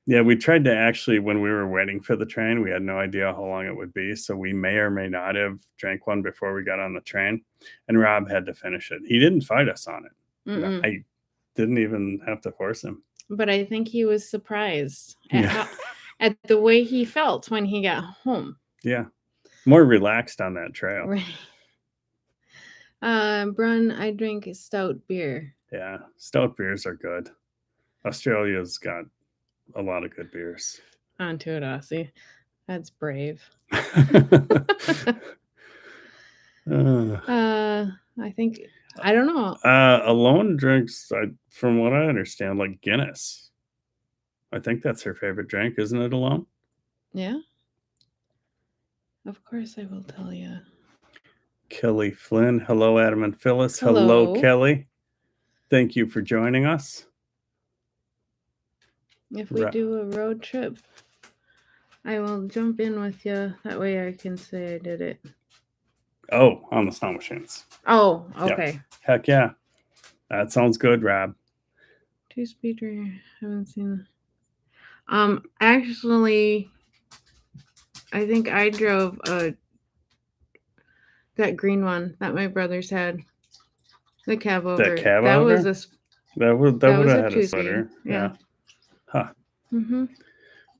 Yeah, we tried to actually, when we were waiting for the train, we had no idea how long it would be. So we may or may not have drank one before we got on the train. And Rob had to finish it. He didn't fight us on it. Mm-mm. I didn't even have to force him. But I think he was surprised at the way he felt when he got home. Yeah. More relaxed on that trail. Right. Brun, I drink stout beer. Yeah. Stout beers are good. Australia's got a lot of good beers. Onto it, Aussie. That's brave. I think, I don't know. Alone drinks, from what I understand, like Guinness. I think that's her favorite drink, isn't it, Alone? Yeah. Of course I will tell you. Kelly Flynn. Hello, Adam and Phyllis. Hello, Kelly. Thank you for joining us. If we do a road trip, I will jump in with you. That way I can say I did it. Oh, on the snow machines. Oh, okay. Yeah. Heck yeah. That sounds good, Rob. 2-speeder. Haven't seen that. Actually, I think I drove that green one that my brothers had. The cab over. That cab that over? Was a that would have had a sweater. Yeah. Huh. Mm-hmm.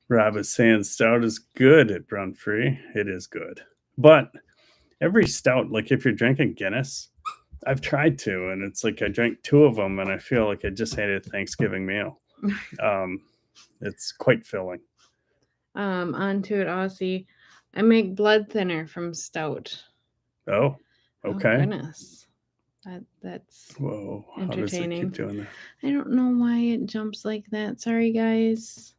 Rob is saying stout is good at Brun Free. It is good. But every stout, like if you're drinking Guinness, I've tried to, and it's like I drank 2 of them and I feel like I just had a Thanksgiving meal. It's quite filling. Onto it, Aussie. I make blood thinner from stout. Oh, okay. Oh, goodness. That's whoa, entertaining. How does it keep doing that? I don't know why it jumps like that. Sorry, guys.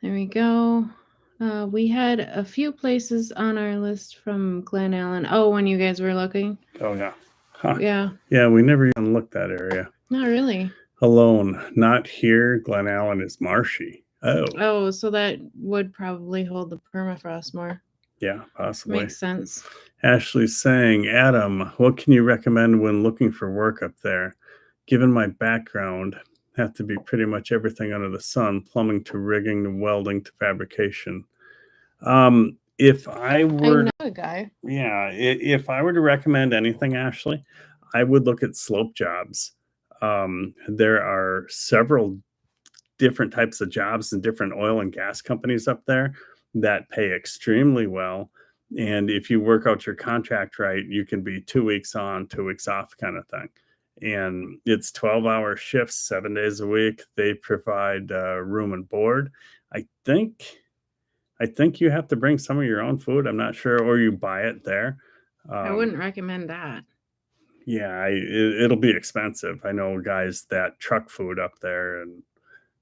There we go. We had a few places on our list from Glen Allen. Oh, when you guys were looking? Oh, yeah. Huh. Yeah. Yeah, we never even looked that area. Not really. Alone. Not here. Glen Allen is marshy. Oh. Oh, so that would probably hold the permafrost more. Yeah, possibly. Makes sense. Ashley's saying, Adam, what can you recommend when looking for work up there? Given my background, have to be pretty much everything under the sun, plumbing to rigging to welding to fabrication. If I were, I know a guy. Yeah, if I were to recommend anything, Ashley, I would look at slope jobs. There are several different types of jobs and different oil and gas companies up there that pay extremely well. And if you work out your contract right, you can be 2 weeks on, 2 weeks off kind of thing. And it's 12-hour shifts, 7 days a week. They provide room and board. I think you have to bring some of your own food. I'm not sure, or you buy it there. I wouldn't recommend that. Yeah, it'll be expensive. I know guys that truck food up there, and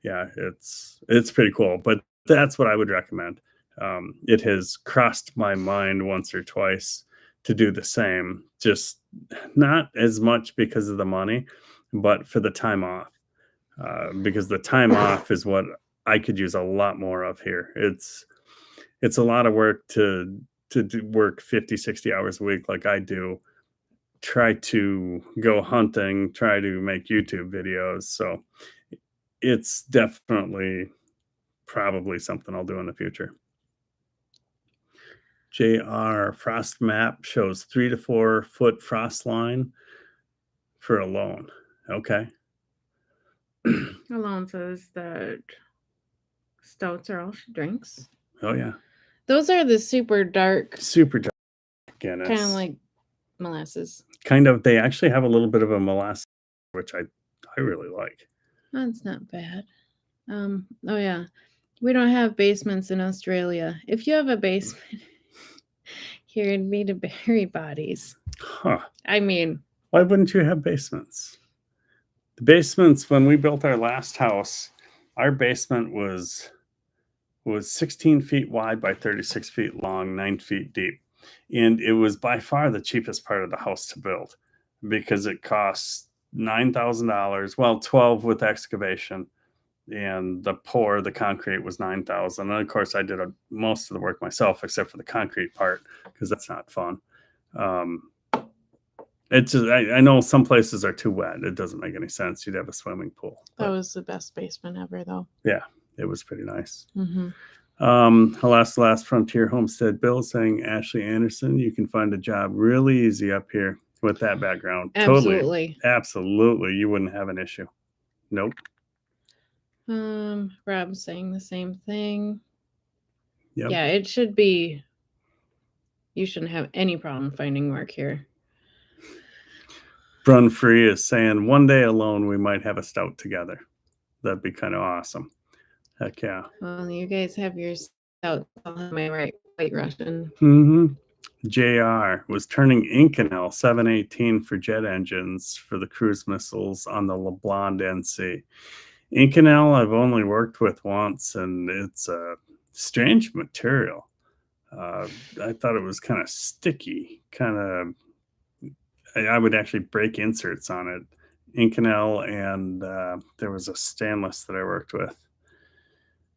yeah, it's pretty cool. But that's what I would recommend. It has crossed my mind once or twice to do the same, just not as much because of the money, but for the time off. Because the time off is what I could use a lot more of here. It's a lot of work to work 50, 60 hours a week like I do. Try to go hunting, try to make YouTube videos. So it's definitely probably something I'll do in the future. JR frost map shows 3 to 4 foot frost line for Alone. Okay. Alone says that stouts are all she drinks. Oh yeah. Those are the super dark. Super dark. Guinness. Kind of like molasses. They actually have a little bit of a molasses, which I really like. That's not bad. Oh yeah. We don't have basements in Australia. If you have a basement here, it'd be to bury bodies. Huh. I mean, why wouldn't you have basements? The basements, when we built our last house, our basement was 16 feet wide by 36 feet long, 9 feet deep. And it was by far the cheapest part of the house to build because it costs $9,000. Well, 12 with excavation. And the concrete was $9,000. And of course, I did most of the work myself, except for the concrete part, because that's not fun. It's just, I know some places are too wet. It doesn't make any sense. You'd have a swimming pool. That was the best basement ever, though. Yeah, it was pretty nice. Mm-hmm. Last Frontier Homestead Bill saying, Ashley Anderson, you can find a job really easy up here with that background. Absolutely. Totally. Absolutely. You wouldn't have an issue. Nope. Rob's saying the same thing. Yep. Yeah, it should be. You shouldn't have any problem finding work here. Brun Free is saying, one day alone, we might have a stout together. That'd be kind of awesome. Heck yeah. Well, you guys have your stout. I'll have my White Russian. Mm-hmm. JR was turning Inconel 718 for jet engines for the cruise missiles on the LeBlanc NC. Inconel I've only worked with once, and it's a strange material. I thought it was kind of sticky, I would actually break inserts on it. Inconel, and there was a stainless that I worked with.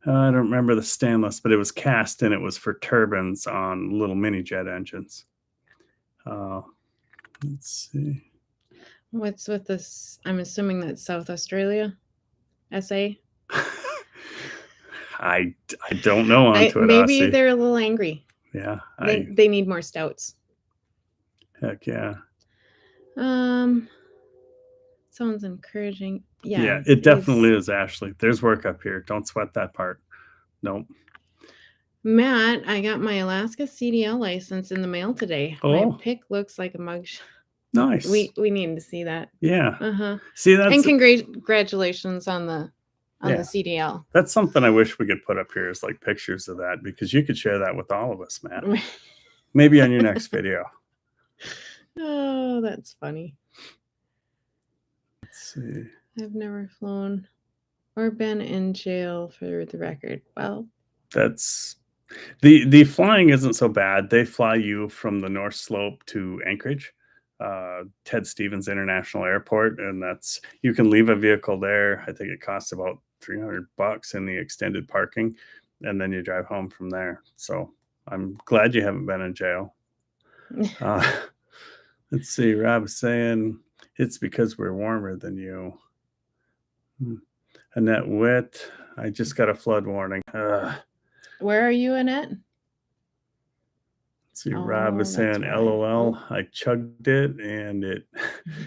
I don't remember the stainless, but it was cast and it was for turbines on little mini jet engines. Let's see. What's with this? I'm assuming that's South Australia, SA. I don't know. Maybe Aussie. they're a little angry. Yeah, they need more stouts. Heck yeah. Sounds encouraging. Yeah, it definitely is, Ashley. There's work up here. Don't sweat that part. Nope. Matt, I got my Alaska CDL license in the mail today. Oh. My pic looks like a mugshot. Nice. We need to see that. Yeah. Uh-huh. See, that's and congratulations on the CDL. That's something I wish we could put up here is like pictures of that, because you could share that with all of us, Matt. Maybe on your next video. Oh, that's funny. Let's see. I've never flown or been in jail, for the record. Well, that's the flying isn't so bad. They fly you from the North Slope to Anchorage, Ted Stevens International Airport, and you can leave a vehicle there. I think it costs about $300 in the extended parking, and then you drive home from there. So I'm glad you haven't been in jail. Let's see. Rob's saying it's because we're warmer than you. Annette Witt, I just got a flood warning. Where are you, Annette? See, Rob is saying, right. LOL, I chugged it and it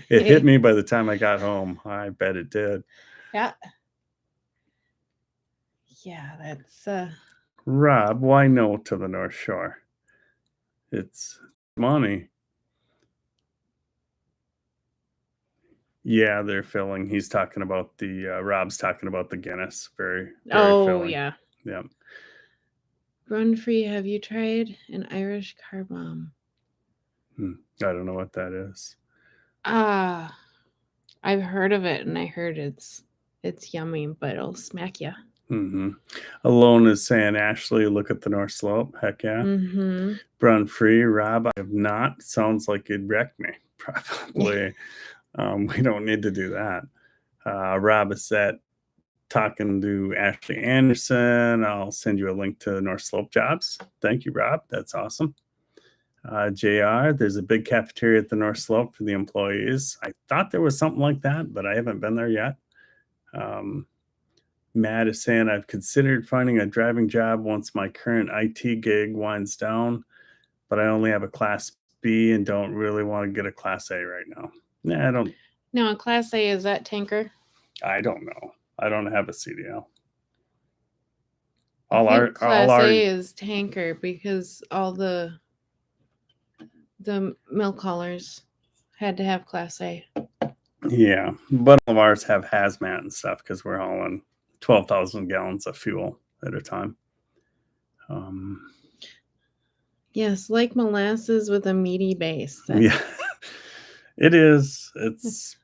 hit me by the time I got home. I bet it did. Yeah. Yeah, that's Rob, why no to the North Shore? It's money. Yeah, they're filling. He's talking about Rob's talking about the Guinness. Very filling. Yeah. Yeah. Run Free, have you tried an Irish car bomb? I don't know what that is. I've heard of it, and I heard it's yummy, but it'll smack you. Mm-hmm. Alone is saying, Ashley, look at the North Slope. Heck yeah. Mm-hmm. Run Free, Rob, I have not. Sounds like you'd wreck me, probably. We don't need to do that. Rob is set talking to Ashley Anderson. I'll send you a link to North Slope jobs. Thank you, Rob. That's awesome. JR, there's a big cafeteria at the North Slope for the employees. I thought there was something like that, but I haven't been there yet. Matt is saying, I've considered finding a driving job once my current IT gig winds down, but I only have a Class B and don't really want to get a Class A right now. I don't. No, a Class A, is that tanker? I don't know. I don't have a CDL. Class A is tanker because all the The milk haulers had to have Class A. Yeah, but all of ours have hazmat and stuff because we're hauling 12,000 gallons of fuel at a time. Yes, like molasses with a meaty base. Yeah, it is. It's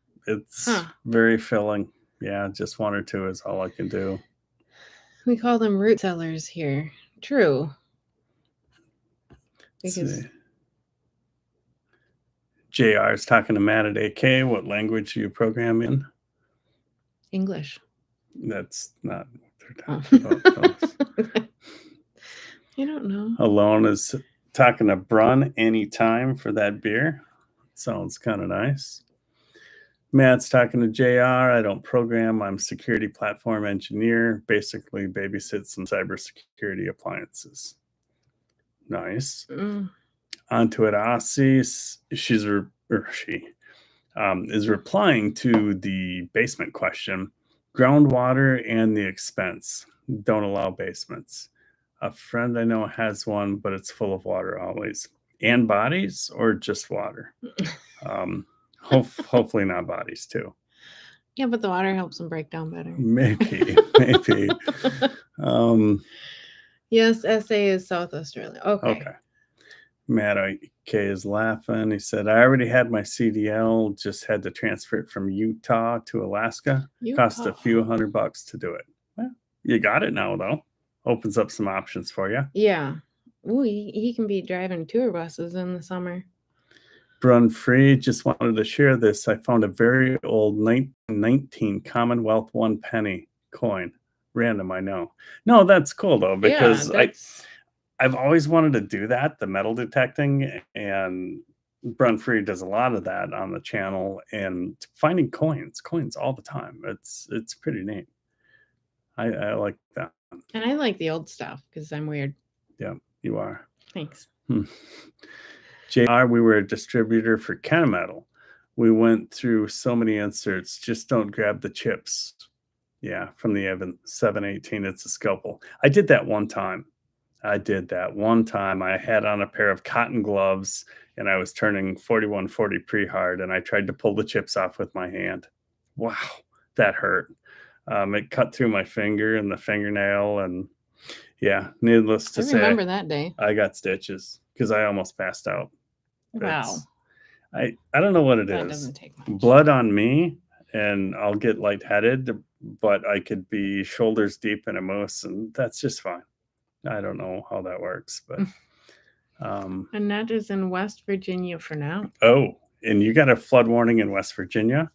Huh. very filling. Yeah, just one or two is all I can do. We call them root cellars here. True. Let's Because see. JR is talking to Matt at AK. What language do you program in? English. That's not what they're talking about. I don't know. Alone is talking to Brun anytime for that beer. Sounds kind of nice. Matt's talking to JR. I don't program. I'm security platform engineer. Basically babysit some cybersecurity appliances. Nice. Onto it, Aussie. She is replying to the basement question. Groundwater and the expense. Don't allow basements. A friend I know has one, but it's full of water always. And bodies or just water? Hopefully not bodies too. Yeah, but the water helps them break down better. Maybe. Yes, SA is South Australia. Okay. Matt K is laughing. He said, I already had my CDL, just had to transfer it from Utah to Alaska. Cost a few $100 to do it. Well, you got it now, though. Opens up some options for you. Yeah. Ooh, he can be driving tour buses in the summer. Brun Free, just wanted to share this. I found a very old 1919 Commonwealth 1 penny coin. Random, I know. No, that's cool, though, because I've always wanted to do that, the metal detecting, and Brun Free does a lot of that on the channel, and finding coins all the time. It's pretty neat. I like that. And I like the old stuff because I'm weird. Yeah, you are. Thanks. JR, we were a distributor for Kennametal. We went through so many inserts. Just don't grab the chips. Yeah, from the Evan 718, it's a scalpel. I did that one time. I had on a pair of cotton gloves and I was turning 4140 pre-hard and I tried to pull the chips off with my hand. Wow, that hurt. It cut through my finger and the fingernail, and yeah, needless to say, I remember that day. I got stitches because I almost passed out. Wow. I don't know what it That is. doesn't take much. Blood on me and I'll get lightheaded, but I could be shoulders deep in a moose and that's just fine. I don't know how that works, but and that is in West Virginia for now. Oh, and you got a flood warning in West Virginia?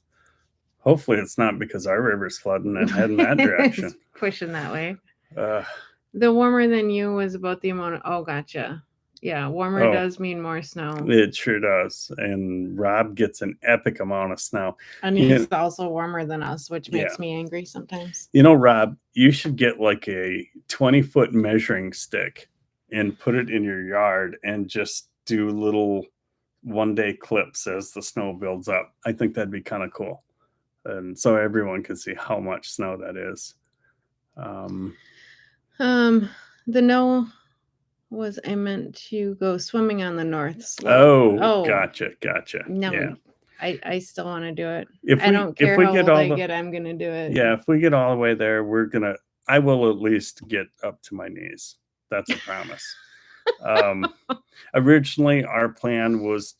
Hopefully it's not because our river's flooding and heading that direction. It's pushing that way. The warmer than you was about the amount of, oh, gotcha. Yeah, warmer does mean more snow. It sure does. And Rob gets an epic amount of snow. And he's also warmer than us, which makes me angry sometimes. You know, Rob, you should get like a 20-foot measuring stick and put it in your yard and just do little one-day clips as the snow builds up. I think that'd be kind of cool. And so everyone can see how much snow that is. The no was I meant to go swimming on the north slope. Oh, gotcha. No, yeah. I still want to do it. I don't care how old I get, I'm gonna do it. Yeah, if we get all the way there, I will at least get up to my knees. That's a promise. Originally, our plan was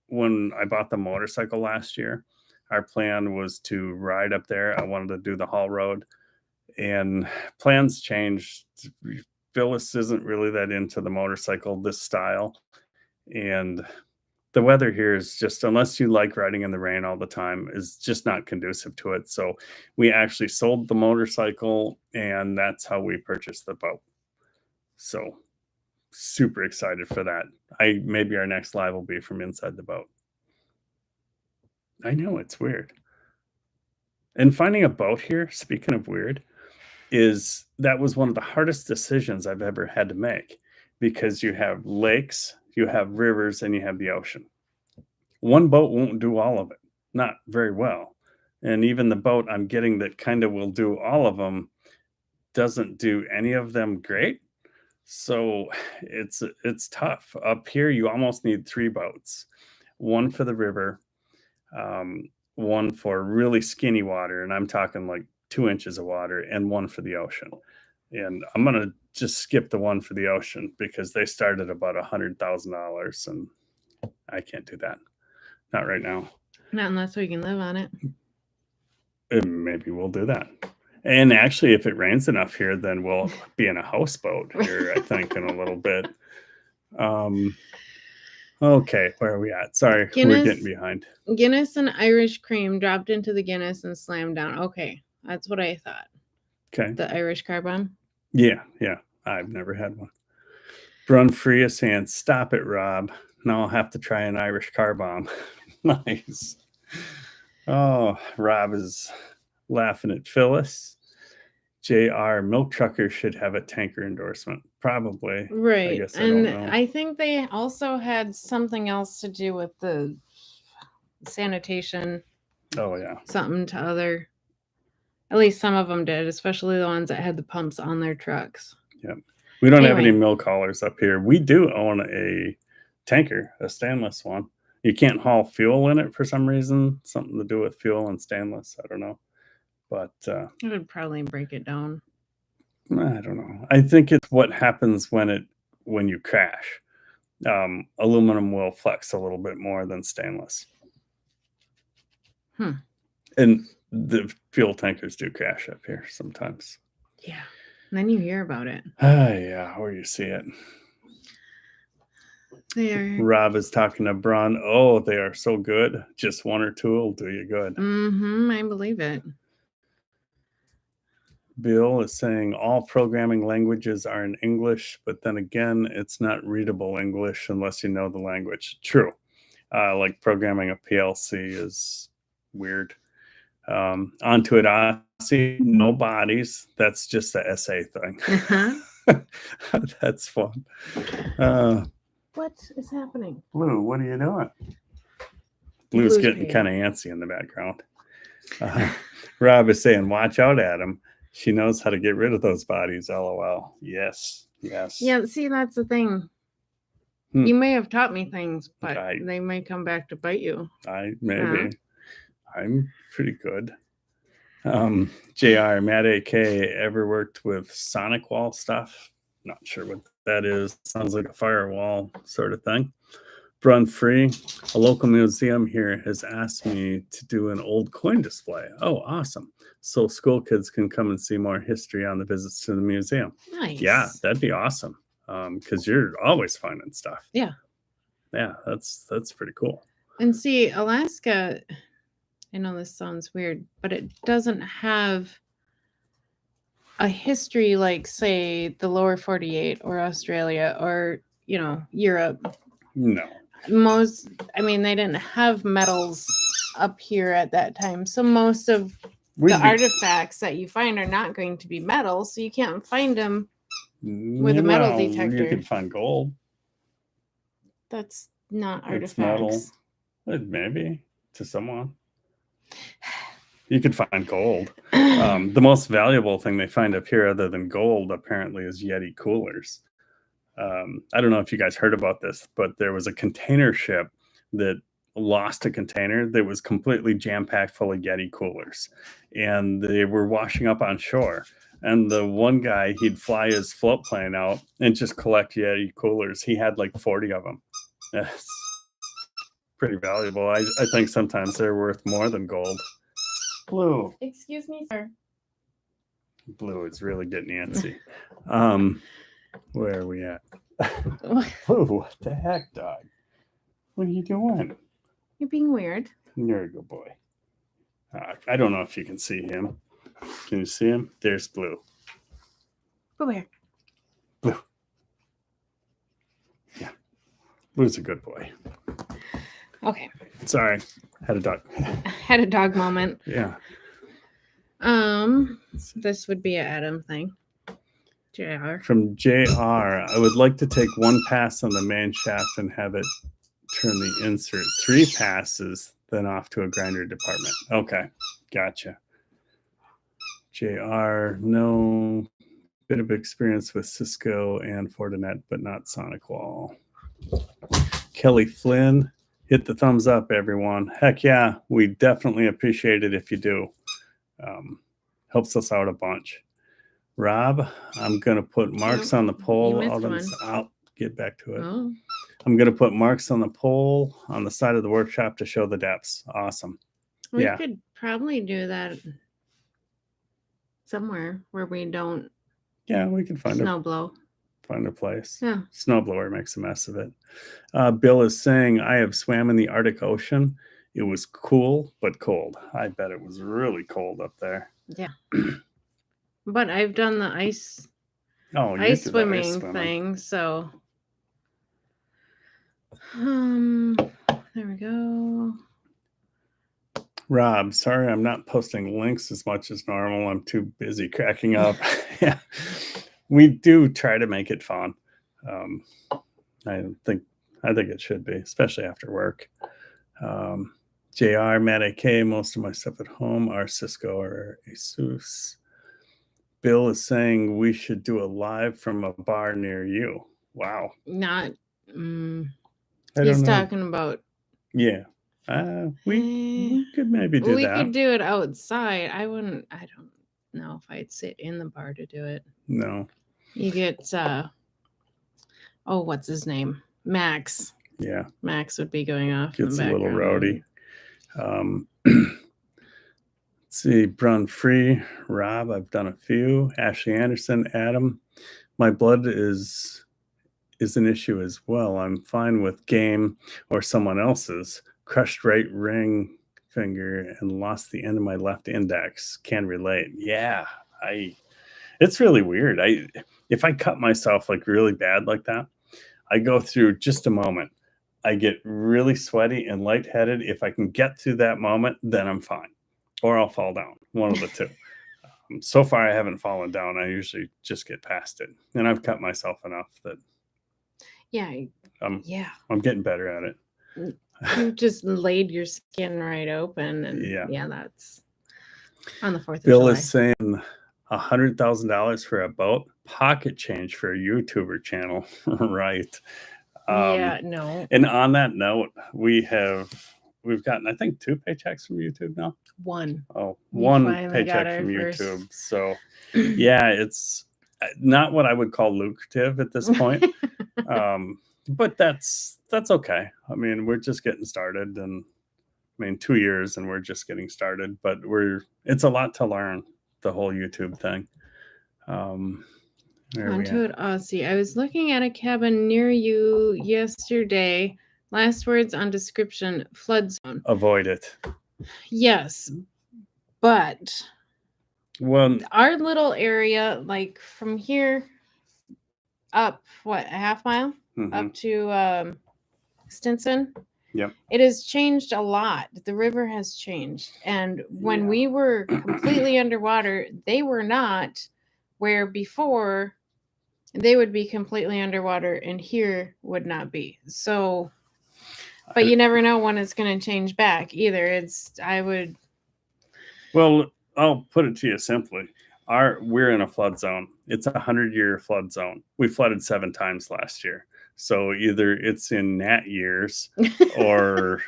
when I bought the motorcycle last year, our plan was to ride up there. I wanted to do the haul road, and plans changed. Phyllis isn't really that into the motorcycle, this style. And the weather here is just, unless you like riding in the rain all the time, is just not conducive to it. So we actually sold the motorcycle and that's how we purchased the boat. So super excited for that. Maybe our next live will be from inside the boat. I know, it's weird. And finding a boat here, speaking of weird, that was one of the hardest decisions I've ever had to make, because you have lakes, you have rivers, and you have the ocean. One boat won't do all of it, not very well. And even the boat I'm getting that kind of will do all of them doesn't do any of them great. So it's tough. Up here, you almost need 3 boats. One for the river, one for really skinny water, and I'm talking like 2 inches of water, and one for the ocean. And I'm gonna just skip the one for the ocean because they start at about $100,000, and I can't do that. Not right now. Not unless we can live on it. And maybe we'll do that. And actually, if it rains enough here, then we'll be in a houseboat here, I think, in a little bit. Okay, where are we at? Sorry, we're Guinness. getting behind. Guinness and Irish cream dropped into the Guinness and slammed down. Okay, that's what I thought. Okay. The Irish car bomb. Yeah. I've never had one. Brun Free is saying, stop it, Rob. Now I'll have to try an Irish car bomb. Nice. Oh, Rob is laughing at Phyllis. JR, milk truckers should have a tanker endorsement. Probably. Right. I guess I and don't know. I think they also had something else to do with the sanitation. Oh, yeah. Something to other. At least some of them did, especially the ones that had the pumps on their trucks. Yeah. We don't have Anyway. any milk haulers up here. We do own a tanker, a stainless one. You can't haul fuel in it for some reason. Something to do with fuel and stainless. I don't know. But it would probably break it down. I don't know. I think it's what happens when you crash. Aluminum will flex a little bit more than stainless. And the fuel tankers do crash up here sometimes. Yeah. And then you hear about it. Yeah, or you see it. They are. Rob is talking to Brun. Oh, they are so good. Just one or two will do you good. I believe it. Bill is saying all programming languages are in English, but then again, it's not readable English unless you know the language. True. Like programming a PLC is weird. Onto it, Aussie. No bodies. That's just the SA thing. That's fun. What is happening? Blue, what are you doing? Blue's getting kind of antsy in the background. Rob is saying, watch out, Adam. She knows how to get rid of those bodies, LOL. Yes. Yeah, see, that's the thing. You may have taught me things, but they may come back to bite you. Maybe. I'm pretty good. JR, Matt AK, ever worked with Sonic Wall stuff? Not sure what that is. Sounds like a firewall sort of thing. Brun Free, a local museum here has asked me to do an old coin display. Oh, awesome. So school kids can come and see more history on the visits to the museum. Nice. Yeah, that'd be awesome. Because you're always finding stuff. Yeah. Yeah, that's pretty cool. And see, Alaska, I know this sounds weird, but it doesn't have a history like, say, the lower 48 or Australia or, Europe. No. They didn't have metals up here at that time. So most of the artifacts that you find are not going to be metal. So you can't find them with a metal detector. You can find gold. That's not artifacts. It's metal. Maybe to someone. You could find gold. The most valuable thing they find up here other than gold apparently is Yeti coolers. I don't know if you guys heard about this, but there was a container ship that lost a container that was completely jam-packed full of Yeti coolers. And they were washing up on shore. And the one guy, he'd fly his float plane out and just collect Yeti coolers. He had like 40 of them. That's pretty valuable. I think sometimes they're worth more than gold. Blue. Excuse me, sir. Blue is really getting antsy. Where are we at? Blue, what the heck, dog? What are you doing? You're being weird. You're a good boy. I don't know if you can see him. Can you see him? There's Blue. Where? Blue. Yeah. Blue's a good boy. Okay. Sorry. Had a dog moment. Yeah. This would be an Adam thing. JR. From JR, I would like to take one pass on the main shaft and have it turn the insert 3 passes, then off to a grinder department. Okay. Gotcha. JR, no bit of experience with Cisco and Fortinet, but not SonicWall. Kelly Flynn, hit the thumbs up, everyone. Heck yeah, we definitely appreciate it if you do. Helps us out a bunch. Rob, I'm going to put marks on the poll. I'll get back to it. Oh. I'm going to put marks on the pole on the side of the workshop to show the depths. Awesome. We could probably do that somewhere where we don't. Yeah, we can find find a place. Yeah. Snowblower makes a mess of it. Bill is saying, I have swam in the Arctic Ocean. It was cool, but cold. I bet it was really cold up there. Yeah. But I've done the ice swimming thing, so there we go. Rob, sorry I'm not posting links as much as normal. I'm too busy cracking up. Yeah, we do try to make it fun. I think it should be, especially after work. JR, Matt AK, most of my stuff at home are Cisco or Asus. Bill is saying we should do a live from a bar near you. Wow. Not. He's talking about. Yeah. We could maybe do that. We could do it outside. I don't know if I'd sit in the bar to do it. No. You get what's his name? Max. Yeah. Max would be going off. Gets a little rowdy. Let's see, Brun Free, Rob, I've done a few. Ashley Anderson, Adam, my blood is an issue as well. I'm fine with game or someone else's. Crushed right ring finger and lost the end of my left index. Can relate. Yeah, it's really weird. If I cut myself like really bad like that, I go through just a moment. I get really sweaty and lightheaded. If I can get through that moment, then I'm fine. Or I'll fall down, one of the two. So far, I haven't fallen down. I usually just get past it. And I've cut myself enough that I'm getting better at it. You just laid your skin right open. And yeah that's on the 4th of Bill July. is saying $100,000 for a boat, pocket change for a YouTuber channel. Right. No. And on that note, we've gotten, I think, 2 paychecks from YouTube now. One. One paycheck from YouTube. So yeah, it's not what I would call lucrative at this point. But that's okay. I mean, we're just getting started, and 2 years and we're just getting started, but it's a lot to learn, the whole YouTube thing. Onto it, Aussie. I was looking at a cabin near you yesterday. Last words on description, flood zone. Avoid it. Yes, but our little area, like from here up, a half mile? Mm-hmm. Up to Stinson. Yep. It has changed a lot. The river has changed. And when we were completely underwater, they were not, where before they would be completely underwater and here would not be. So, but you never know when it's going to change back either. Well, I'll put it to you simply. We're in a flood zone. It's a 100-year flood zone. We flooded 7 times last year. So either it's in Nat years or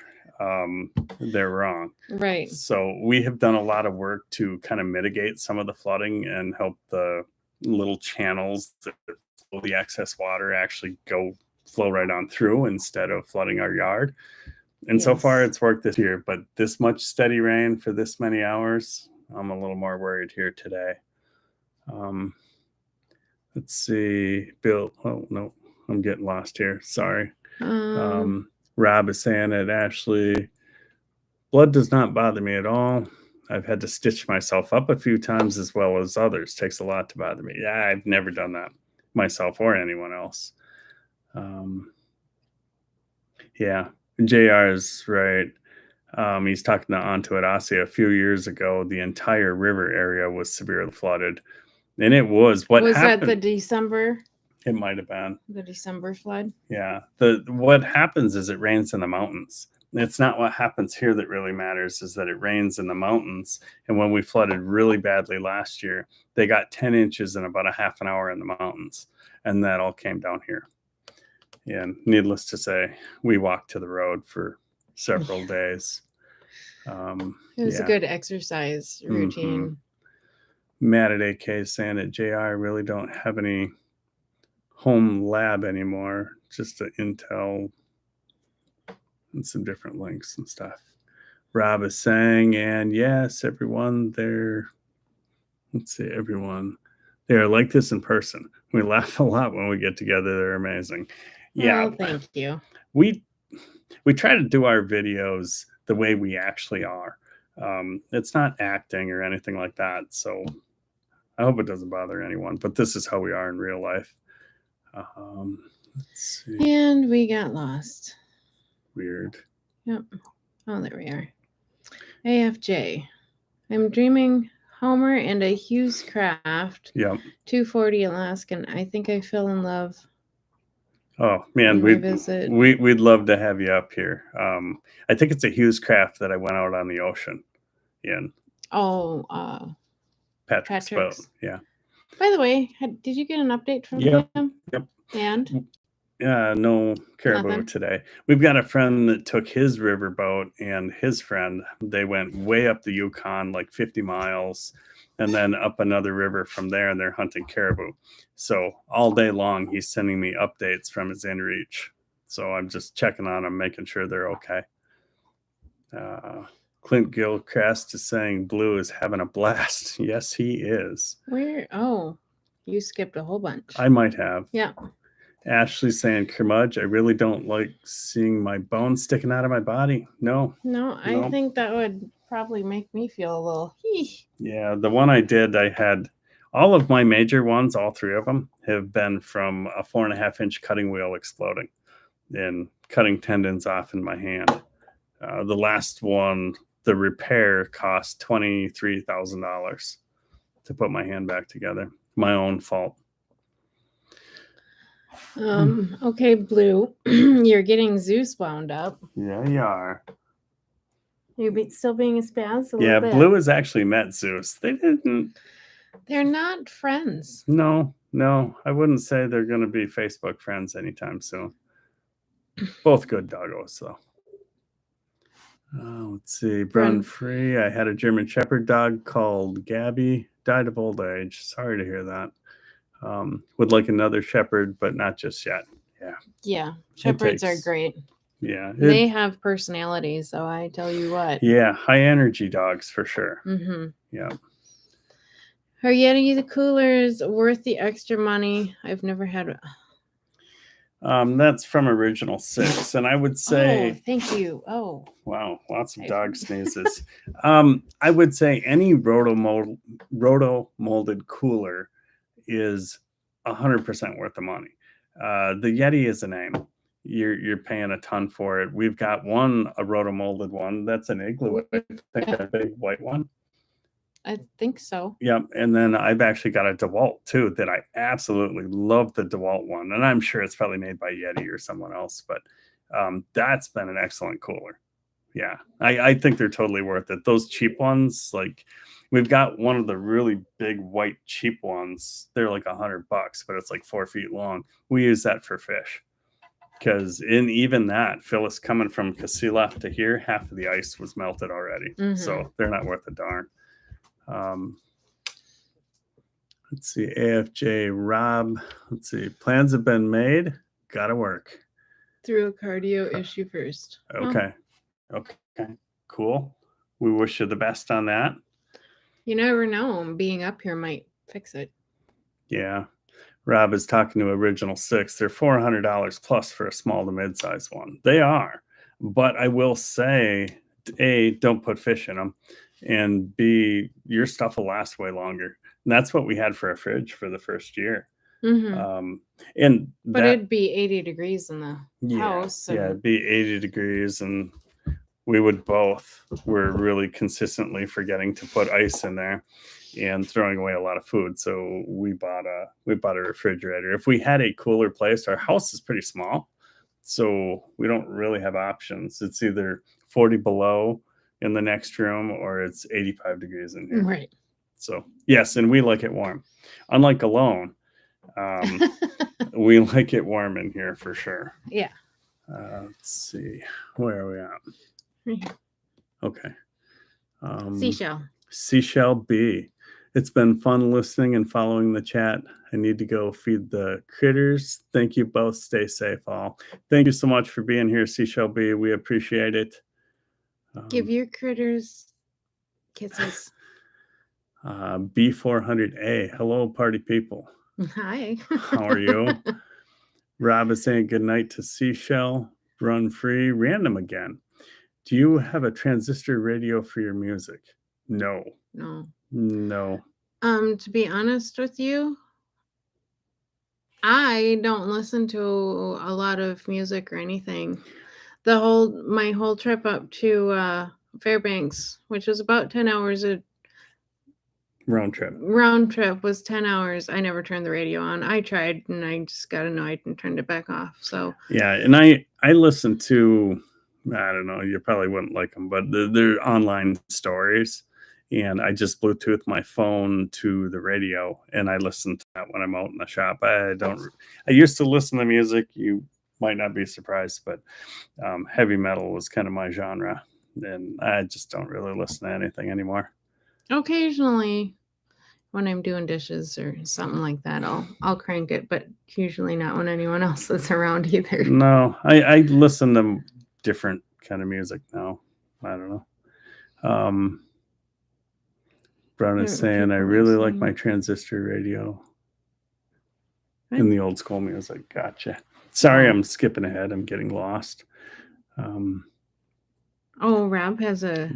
they're wrong. Right. So we have done a lot of work to kind of mitigate some of the flooding and help the little channels that flow the excess water actually flow right on through instead of flooding our yard. And so far it's worked this year, but this much steady rain for this many hours, I'm a little more worried here today. Let's see, Bill. Oh, no, I'm getting lost here. Sorry. Rob is saying that Ashley, blood does not bother me at all. I've had to stitch myself up a few times as well as others. Takes a lot to bother me. Yeah, I've never done that myself or anyone else. Yeah, JR is right. He's talking to Onto It Aussie. A few years ago, the entire river area was severely flooded. And it was what was happened. That the December? It might have been the December flood. Yeah. What happens is it rains in the mountains. it's not what happens here that really matters, is that it rains in the mountains. And when we flooded really badly last year, they got 10 inches in about a half an hour in the mountains. And that all came down here. And needless to say, we walked to the road for several days. It was a good exercise routine. Matt at AK saying at JR, I really don't have any home lab anymore, just an Intel and some different links and stuff. Rob is saying, and yes, everyone there, let's see, everyone, they are like this in person. We laugh a lot when we get together. They're amazing. Yeah. Well, thank you. We try to do our videos the way we actually are. It's not acting or anything like that. So I hope it doesn't bother anyone, but this is how we are in real life. Let's see. And we got lost. Weird. Yep. Oh, there we are. AFJ. I'm dreaming Homer and a Hughes Craft. Yep. 240 Alaskan. I think I fell in love. Oh man, we'd love to have you up here. I think it's a Hughes Craft that I went out on the ocean in. Oh, Patrick's boat. Yeah. By the way, did you get an update from him? Yep. And? No caribou today. We've got a friend that took his riverboat and his friend. They went way up the Yukon, like 50 miles, and then up another river from there, and they're hunting caribou. So all day long, he's sending me updates from his inReach. So I'm just checking on them, making sure they're okay. Clint Gilchrist is saying Blue is having a blast. Yes, he is. Where? Oh, you skipped a whole bunch. I might have. Yeah. Ashley saying, Kermudge, I really don't like seeing my bones sticking out of my body. No, I think that would probably make me feel a little Yeah, the one I did, I had all of my major ones, all three of them, have been from a 4.5-inch cutting wheel exploding and cutting tendons off in my hand. The last one, the repair cost $23,000 to put my hand back together. My own fault. Okay, Blue, you're getting Zeus wound up. Yeah, you are. You still being a spaz? Yeah, Blue has actually met Zeus. They didn't. They're not friends. No, I wouldn't say they're going to be Facebook friends anytime soon. Both good doggos, though. Let's see. Brun Free. I had a German Shepherd dog called Gabby. Died of old age. Sorry to hear that. Would like another shepherd, but not just yet. Yeah. Shepherds are great. Yeah. They have personalities, so I tell you what. Yeah. High energy dogs for sure. Yeah. Are Yeti the coolers worth the extra money? I've never had. That's from Original 6. And I would say. Oh, thank you. Oh. Wow. Lots of dog sneezes. I would say any roto molded cooler is 100% worth the money. The Yeti is a name. You're paying a ton for it. We've got a roto molded one. That's an Igloo. I think that big white one. I think so. Yep. And then I've actually got a DeWalt too that I absolutely love, the DeWalt one. And I'm sure it's probably made by Yeti or someone else, but that's been an excellent cooler. Yeah. I think they're totally worth it. Those cheap ones, like we've got one of the really big white cheap ones. They're like $100, but it's like 4 feet long. We use that for fish. Because in even that, Phyllis coming from Casilla to here, half of the ice was melted already. So they're not worth a darn. Let's see, AFJ Rob. Let's see, plans have been made. Gotta work. Through a cardio issue first. Okay. Okay. Cool. We wish you the best on that. You never know. Being up here might fix it. Yeah. Rob is talking to Original 6. They're $400 plus for a small to mid-size one. They are. But I will say, A, don't put fish in them. And B, your stuff will last way longer. And that's what we had for a fridge for the first year. But it'd be 80 degrees in the house. Yeah, it'd be 80 degrees. And we would both were really consistently forgetting to put ice in there and throwing away a lot of food. So we bought a refrigerator. If we had a cooler place, our house is pretty small. So we don't really have options. It's either 40 below in the next room or it's 85 degrees in here. Right. So yes, and we like it warm. Unlike alone, we like it warm in here for sure. Yeah. Let's see, where are we at? Right here. Okay. Seashell. Seashell B. It's been fun listening and following the chat. I need to go feed the critters. Thank you both. Stay safe, all. Thank you so much for being here, Seashell B. We appreciate it. Give your critters kisses. B400A. Hello, party people. Hi. How are you? Rob is saying good night to Seashell. Run free. Random again. Do you have a transistor radio for your music? No. No. To be honest with you, I don't listen to a lot of music or anything. My whole trip up to Fairbanks, which was about 10 hours round trip, was 10 hours. I never turned the radio on. I tried and I just got annoyed and turned it back off. So yeah, and I listen to, I don't know, you probably wouldn't like them, but they're online stories, and I just Bluetooth my phone to the radio and I listen to that when I'm out in the shop. I used to listen to music. You might not be surprised, but heavy metal was kind of my genre, and I just don't really listen to anything anymore. Occasionally when I'm doing dishes or something like that, I'll crank it, but usually not when anyone else is around either. No, I listen to different kind of music now. I don't know. Brown is saying, I really like my transistor radio in the old school music. Gotcha. Sorry, I'm skipping ahead. I'm getting lost. Rob has a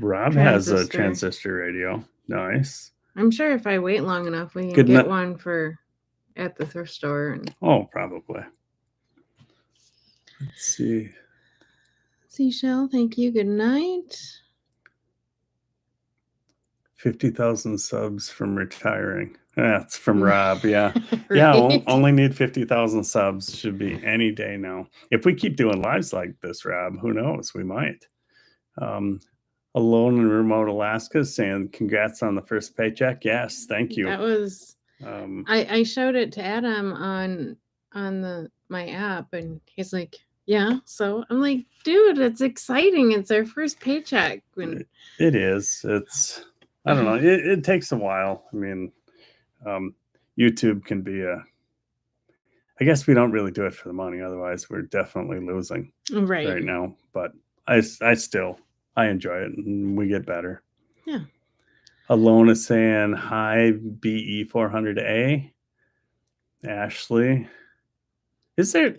transistor radio. Nice. I'm sure if I wait long enough, we can get one at the thrift store. Oh, probably. Let's see. Seashell, thank you. Good night. 50,000 subs from retiring. That's from Rob. Yeah. Right? Yeah. Only need 50,000 subs. Should be any day now. If we keep doing lives like this, Rob, who knows? We might. Alone in remote Alaska saying congrats on the first paycheck. Yes. Thank you. That was, I showed it to Adam on my app and he's like, yeah. So I'm like, dude, it's exciting. It's our first paycheck. It is. It's, I don't know. It takes a while. I mean, YouTube can be I guess we don't really do it for the money. Otherwise, we're definitely losing right now. But I enjoy it and we get better. Yeah. Alone is saying, hi, BE400A. Ashley. Is there?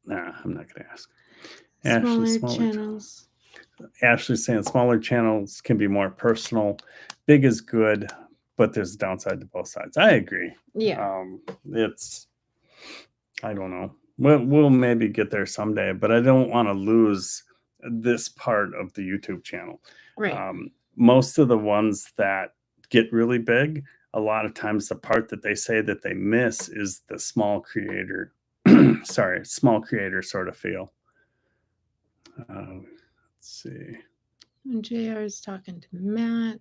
Nah, I'm not going to ask. Smaller channels. Ashley's saying smaller channels can be more personal. Big is good, but there's a downside to both sides. I agree. Yeah. I don't know. We'll maybe get there someday, but I don't want to lose this part of the YouTube channel. Right. Most of the ones that get really big, a lot of times the part that they say that they miss is the small creator, small creator sort of feel. Let's see. JR is talking to Matt.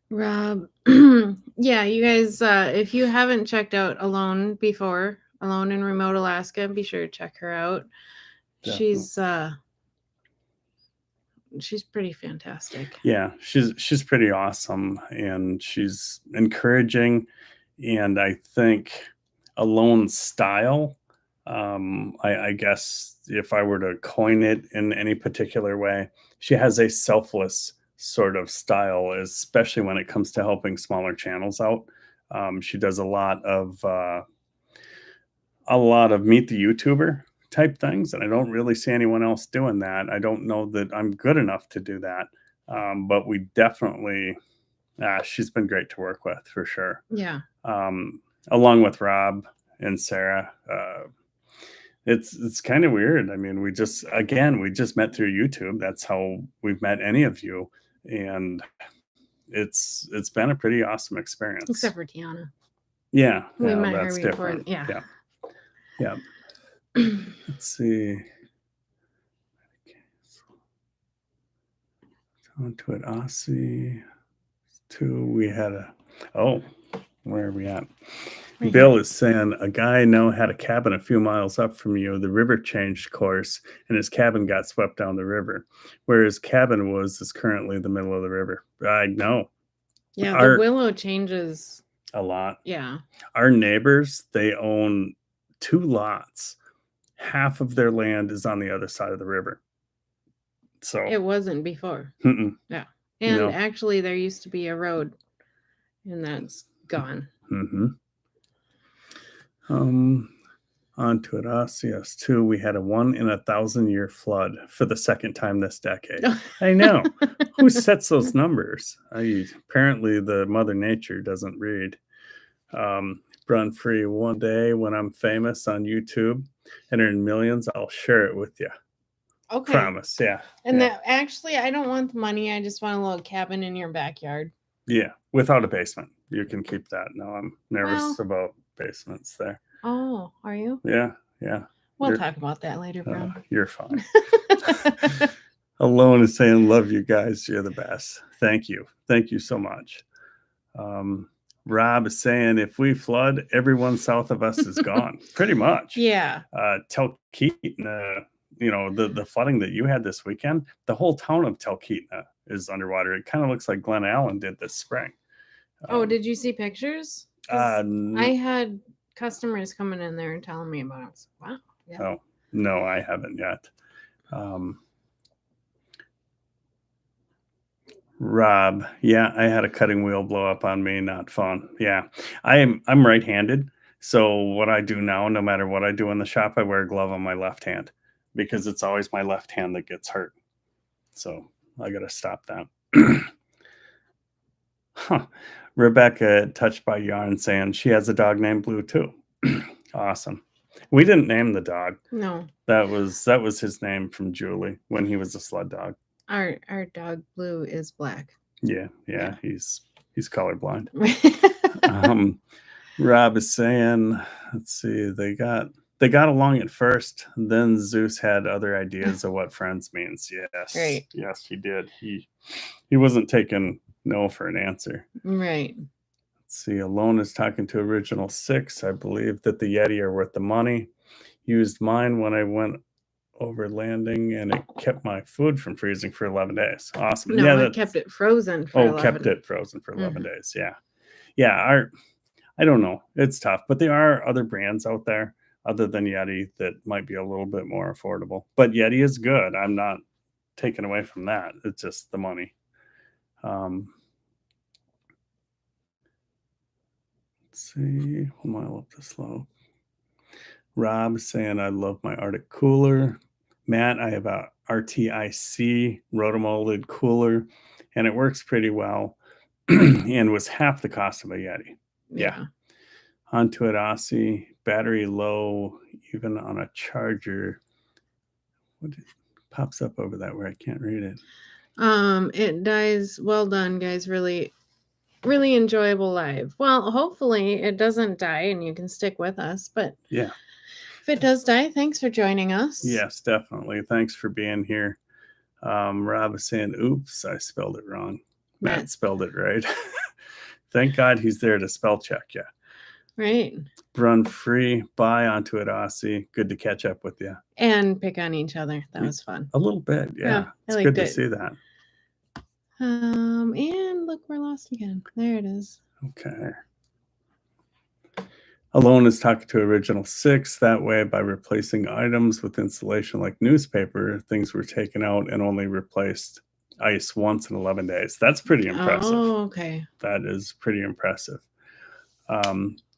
Rob. Yeah, you guys, if you haven't checked out Alone before, Alone in Remote Alaska, be sure to check her out. Definitely. She's pretty fantastic. Yeah, she's pretty awesome, and she's encouraging, and I think Alone's style, I guess if I were to coin it in any particular way, she has a selfless sort of style, especially when it comes to helping smaller channels out. She does a lot of meet the YouTuber type things, and I don't really see anyone else doing that. I don't know that I'm good enough to do that, but we definitely, she's been great to work with for sure. Yeah. Along with Rob and Sarah, it's kind of weird. I mean, we just met through YouTube. That's how we've met any of you, and it's been a pretty awesome experience. Except for Tiana. Yeah, we met her before. Different. Yeah. Let's see. Onto it, Aussie. 2, we had where are we at? Right Bill here. is saying a guy I know had a cabin a few miles up from you. The river changed course and his cabin got swept down the river. Where his cabin was is currently the middle of the river. I know. Yeah, the Our willow changes. a lot. Yeah. Our neighbors, they own 2 lots. Half of their land is on the other side of the river. So It wasn't before. mm-mm, Yeah. And no. actually, there used to be a road, and that's gone. Mm-hmm. Onto it, us, yes, 2. We had a 1 in 1,000-year flood for the second time this decade. I know. Who sets those numbers? Apparently, the Mother Nature doesn't read. Run free one day when I'm famous on YouTube and earn millions, I'll share it with you. Okay. Promise. Yeah. And yeah. that actually, I don't want the money. I just want a little cabin in your backyard. Yeah. Without a basement. You can keep that. No, I'm nervous Well, about basements there. oh, are you? Yeah. Yeah. We'll talk about that later, bro. You're fine. Alone is saying, love you guys. You're the best. Thank you. Thank you so much. Rob is saying, if we flood, everyone south of us is gone. Pretty much. Yeah. Talkeetna, the flooding that you had this weekend, the whole town of Talkeetna is underwater. It kind of looks like Glen Allen did this spring. Oh, did you see pictures? I had customers coming in there and telling me about it. Wow. Yeah. Oh, no, I haven't yet. Rob, yeah, I had a cutting wheel blow up on me. Not fun. Yeah, I'm right-handed. So what I do now, no matter what I do in the shop, I wear a glove on my left hand because it's always my left hand that gets hurt. So I got to stop that. Huh. Rebecca, touched by yarn, saying she has a dog named Blue too. Awesome. We didn't name the dog. No. That was his name from Julie when he was a sled dog. Our dog Blue is black. Yeah. He's colorblind. Rob is saying, let's see, they got along at first, then Zeus had other ideas of what friends means. Yes. Right. Yes, he did. He wasn't taking no for an answer. Right. Let's see, Alone is talking to Original 6. I believe that the Yeti are worth the money. Used mine when I went over landing and it kept my food from freezing for 11 days. Awesome. No, it kept it frozen for 11. Kept it frozen for 11 days. Yeah. I don't know. It's tough, but there are other brands out there other than Yeti that might be a little bit more affordable. But Yeti is good. I'm not taken away from that. It's just the money. Let's see, 1 mile up the slope. Rob saying, I love my Arctic cooler. Matt, I have a RTIC rotomolded cooler, and it works pretty well and was half the cost of a Yeti. Yeah. Onto it, Aussie. Battery low, even on a charger. What pops up over that where I can't read it? It dies. Well done, guys. Really, really enjoyable live. Well, hopefully it doesn't die and you can stick with us. But yeah, if it does die, thanks for joining us. Yes, definitely. Thanks for being here. Rob is saying, oops, I spelled it wrong. Matt spelled it right. Thank God he's there to spell check you. Right. Run free. Bye. Onto it, Aussie. Good to catch up with you. And pick on each other. That was fun. A little bit. Yeah. It's good to see that. And look, we're lost again. There it is. Okay. Alone is talking to Original 6. That way, by replacing items with insulation like newspaper, things were taken out and only replaced ice once in 11 days. That's pretty impressive. Oh, okay. That is pretty impressive.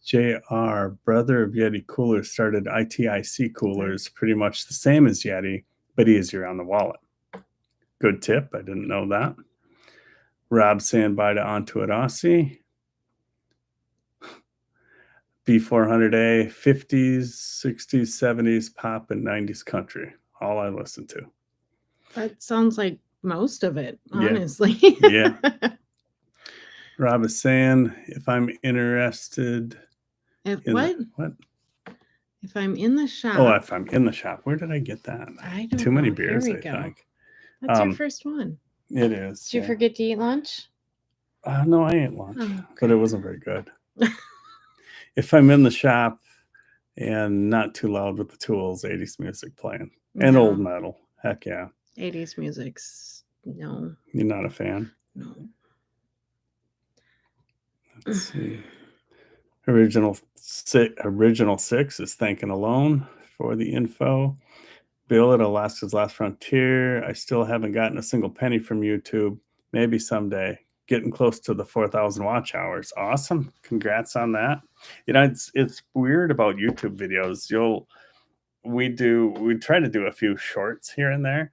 JR, brother of Yeti Coolers, started ITIC Coolers, pretty much the same as Yeti, but easier on the wallet. Good tip. I didn't know that. Rob saying bye to Onto It Aussie. B400A, 50s, 60s, 70s, pop, and 90s country. All I listen to. That sounds like most of it, honestly. Yeah. Rob is saying, if I'm interested... What? If I'm in the shop. Oh, if I'm in the shop. Where did I get that? I don't Too many know. beers, Here we I go. think. That's your first one. It is. Did you forget to eat lunch? No, I ate lunch, Oh, but it wasn't very good. If I'm in the shop and not too loud with the tools, 80s music playing and old metal. Heck yeah. 80s music's no. You're not a fan? No. Let's see. Original Six is thanking Alone for the info. Bill at Alaska's Last Frontier. I still haven't gotten a single penny from YouTube. Maybe someday. Getting close to the 4,000 watch hours. Awesome. Congrats on that. It's weird about YouTube videos. We try to do a few shorts here and there,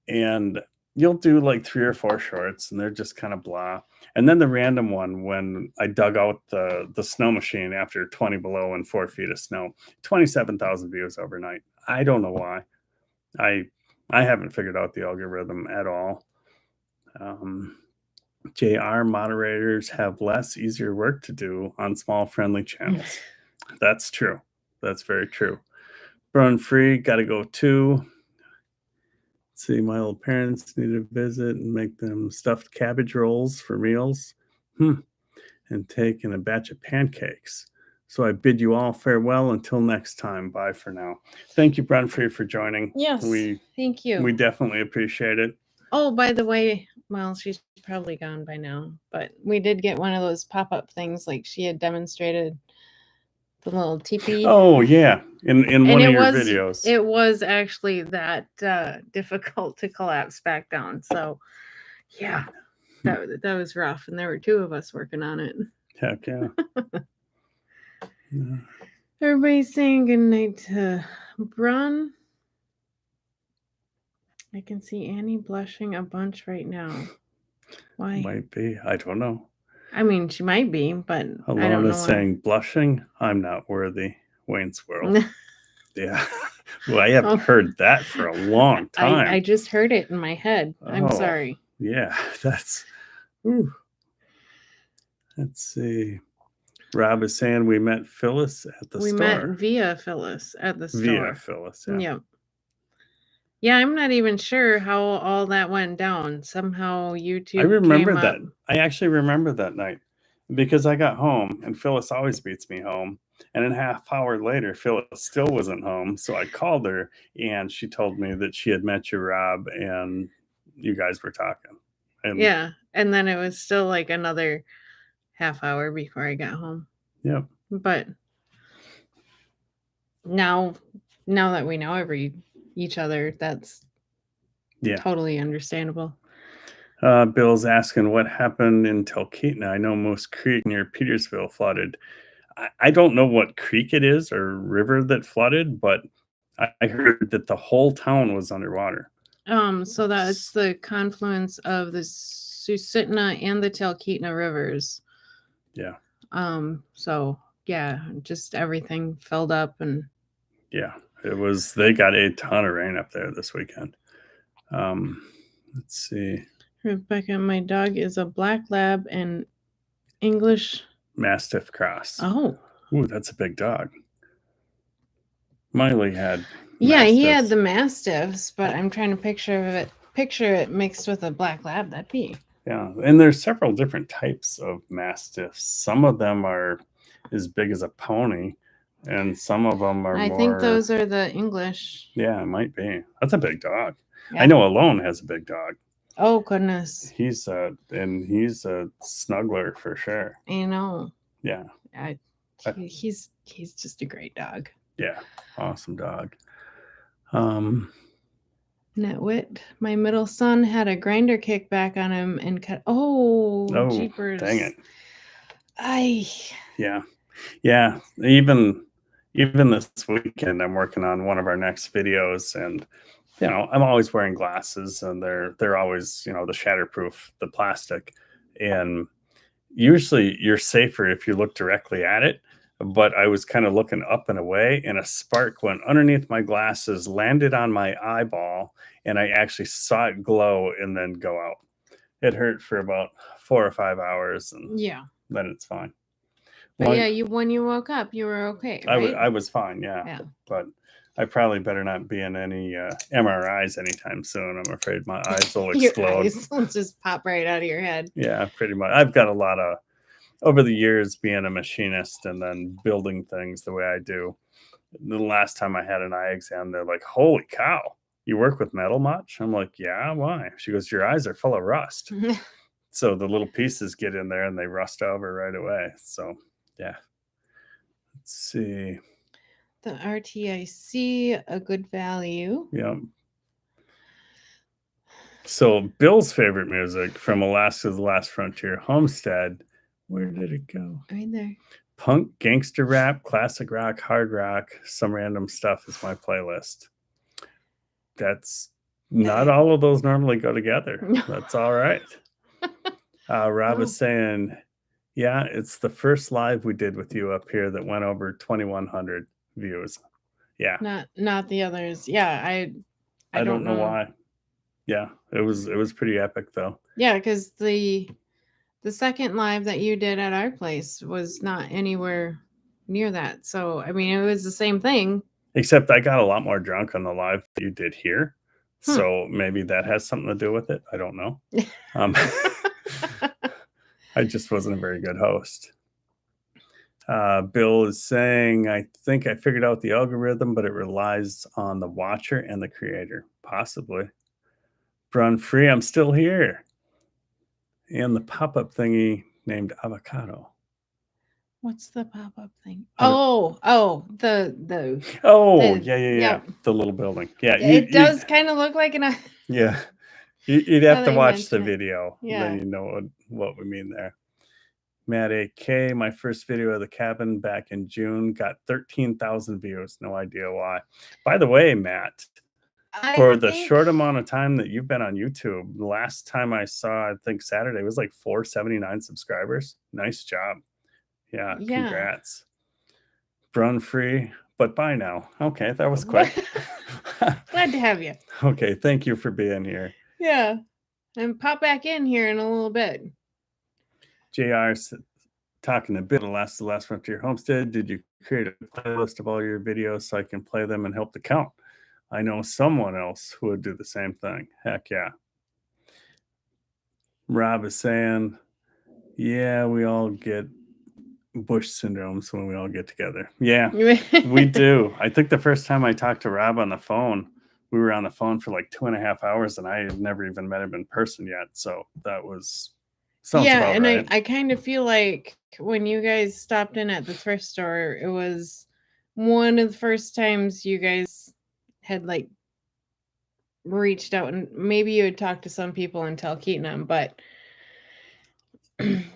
and you'll do like 3 or 4 shorts and they're just kind of blah. And then the random one when I dug out the snow machine after 20 below and 4 feet of snow, 27,000 views overnight. I don't know why. I haven't figured out the algorithm at all. JR moderators have less easier work to do on small friendly channels. That's true. That's very true. Burn free, gotta go too. See, my old parents need to visit and make them stuffed cabbage rolls for meals. And take in a batch of pancakes. So I bid you all farewell until next time. Bye for now. Thank you, Brunfree, for joining. Yes, thank you. We definitely appreciate it. Oh, by the way, well, she's probably gone by now, but we did get one of those pop-up things like she had demonstrated the little teepee. Oh, yeah. In one of your videos. It was actually that difficult to collapse back down. So, yeah, that was rough. And there were 2 of us working on it. Heck yeah. Yeah. Everybody's saying goodnight to Brun. I can see Annie blushing a bunch right now. Why? Might be. I don't know. I mean, she might be, but Alone I don't know. Saying blushing, I'm not worthy. Wayne's World. Yeah. Well, I haven't heard that for a long time. I just heard it in my head. I'm sorry. Yeah, that's. Ooh. Let's see. Rob is saying we met Phyllis at the store. We met via Phyllis at the store. Via Phyllis, yeah. Yep. Yeah, I'm not even sure how all that went down. Somehow YouTube. I remember that. I actually remember that night because I got home and Phyllis always beats me home. And a half hour later, Phyllis still wasn't home. So I called her and she told me that she had met you, Rob, and you guys were talking. And yeah. And then it was still like another half hour before I got home. Yep. But now that we know each other, that's totally understandable. Bill's asking what happened in Talkeetna. I know Moose Creek near Petersville flooded. I don't know what creek it is or river that flooded, but I heard that the whole town was underwater. So that's the confluence of the Susitna and the Talkeetna rivers. Yeah. So yeah, just everything filled up and. Yeah, it was. They got a ton of rain up there this weekend. Let's see. Rebecca, my dog is a black lab and English Mastiff cross. Oh. Ooh, that's a big dog. Miley had. Yeah, he had the Mastiffs, but I'm trying to picture it mixed with a black lab. That'd be. Yeah, and there's several different types of Mastiffs. Some of them are as big as a pony, and some of them are I think those are the English. Yeah, it might be. That's a big dog. Yeah. I know Alone has a big dog. Oh, goodness. He's a snuggler for sure. I know. Yeah. He's just a great dog. Yeah, awesome dog. Netwit, my middle son had a grinder kick back on him and cut. Oh, jeepers! Dang it! Yeah. Even this weekend, I'm working on one of our next videos, and I'm always wearing glasses, and they're always the shatterproof, the plastic, and usually you're safer if you look directly at it. But I was kind of looking up and away, and a spark went underneath my glasses, landed on my eyeball, and I actually saw it glow and then go out. It hurt for about 4 or 5 hours, and then it's fine. But when you woke up, you were okay, right? I was fine, yeah. But I probably better not be in any MRIs anytime soon. I'm afraid my eyes will Your explode. eyes will just pop right out of your head. Yeah, pretty much. I've got a lot of, over the years, being a machinist and then building things the way I do. The last time I had an eye exam, they're like, "Holy cow, you work with metal much?" I'm like, "Yeah, why?" She goes, "Your eyes are full of rust." So the little pieces get in there and they rust over right away. So, yeah. Let's see. The RTIC, a good value. Yeah. So Bill's favorite music from Alaska's Last Frontier Homestead. Where did it go? Right there. Punk, gangster rap, classic rock, hard rock, some random stuff is my playlist. That's not all of those normally go together. That's all right. Rob is saying, yeah, it's the first live we did with you up here that went over 2,100 views. Yeah. Not the others. Yeah, I don't know why. Yeah, it was pretty epic though. Yeah, because the second live that you did at our place was not anywhere near that. So I mean, it was the same thing. Except I got a lot more drunk on the live that you did here. So maybe that has something to do with it. I don't know. I just wasn't a very good host. Bill is saying, I think I figured out the algorithm, but it relies on the watcher and the creator. Possibly. Run free, I'm still here. And the pop-up thingy named avocado. What's the pop-up thing? I don't- The Oh, the- yeah. yep. The little building. Yeah. It does kind of look like an. Yeah. You'd Now have that to you watch the mention it. video. Yeah. Then you know what we mean there. Matt AK, my first video of the cabin back in June got 13,000 views. No idea why. By the way, Matt, for the short amount of time that you've been on YouTube, the last time I saw, I think Saturday, it was like 479 subscribers. Nice job. Yeah, congrats. Run free, but bye now. Okay, that was quick. Glad to have you. Okay, thank you for being here. Yeah, and pop back in here in a little bit. JR's talking a bit of the last Frontier Homestead. Did you create a playlist of all your videos so I can play them and help the count? I know someone else who would do the same thing. Heck yeah. Rob is saying, yeah, we all get Bush syndromes when we all get together. Yeah, we do. I think the first time I talked to Rob on the phone, we were on the phone for like 2.5 hours and I had never even met him in person yet. So that was sounds about and right. I kind of feel like when you guys stopped in at the thrift store, it was one of the first times you guys had like reached out, and maybe you had talked to some people in Talkeetna, but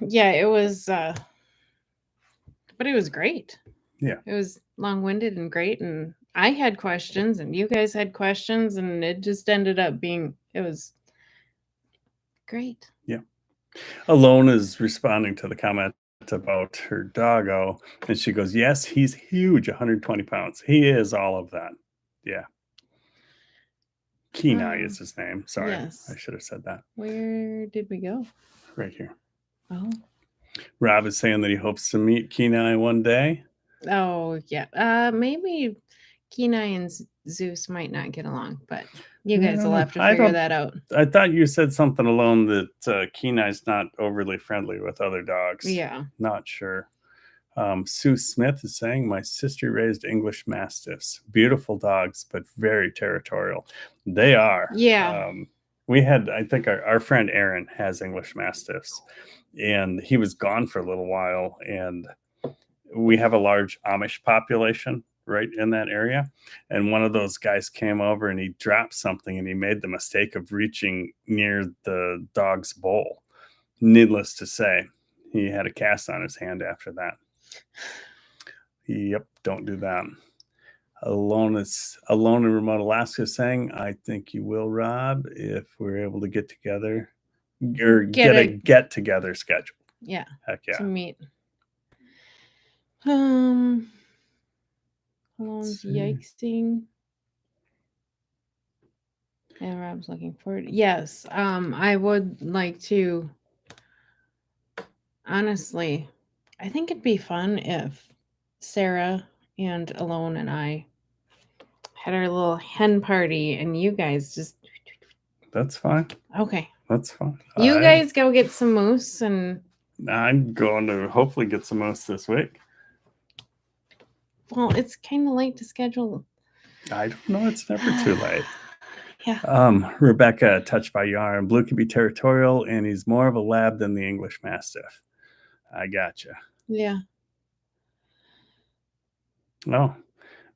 yeah, it was but it was great. Yeah. It was long-winded and great, and I had questions and you guys had questions, and it just ended up being, it was great. Yeah. Alone is responding to the comment about her doggo, and she goes, yes, he's huge, 120 pounds. He is all of that. Yeah. Kenai is his name. Sorry, yes. I should have said that. Where did we go? Right here. Oh. Rob is saying that he hopes to meet Kenai one day. Oh, yeah. Maybe Kenai and Zeus might not get along, but you guys will have to figure that out. I thought you said something alone that Kenai's not overly friendly with other dogs. Yeah. Not sure. Sue Smith is saying, my sister raised English Mastiffs. Beautiful dogs, but very territorial. They are. Yeah. We had, I think our friend Aaron has English Mastiffs, and he was gone for a little while. And we have a large Amish population right in that area. And one of those guys came over and he dropped something and he made the mistake of reaching near the dog's bowl. Needless to say, he had a cast on his hand after that. Yep, don't do that. Alone in remote Alaska saying, I think you will, Rob, if we're able to get together or get a get together scheduled. Yeah. Heck yeah. To meet. Alone's yikesing. And Rob's looking forward. Yes. I would like to, honestly, I think it'd be fun if Sarah and Alone and I had our little hen party, and you guys just That's fine. okay. That's fine. You guys go get some moose, and I'm going to hopefully get some moose this week. well, it's kind of late to schedule. I don't know. It's never too late. Yeah. Rebecca, touched by yarn. Blue can be territorial, and he's more of a lab than the English Mastiff. I gotcha. Yeah. Oh,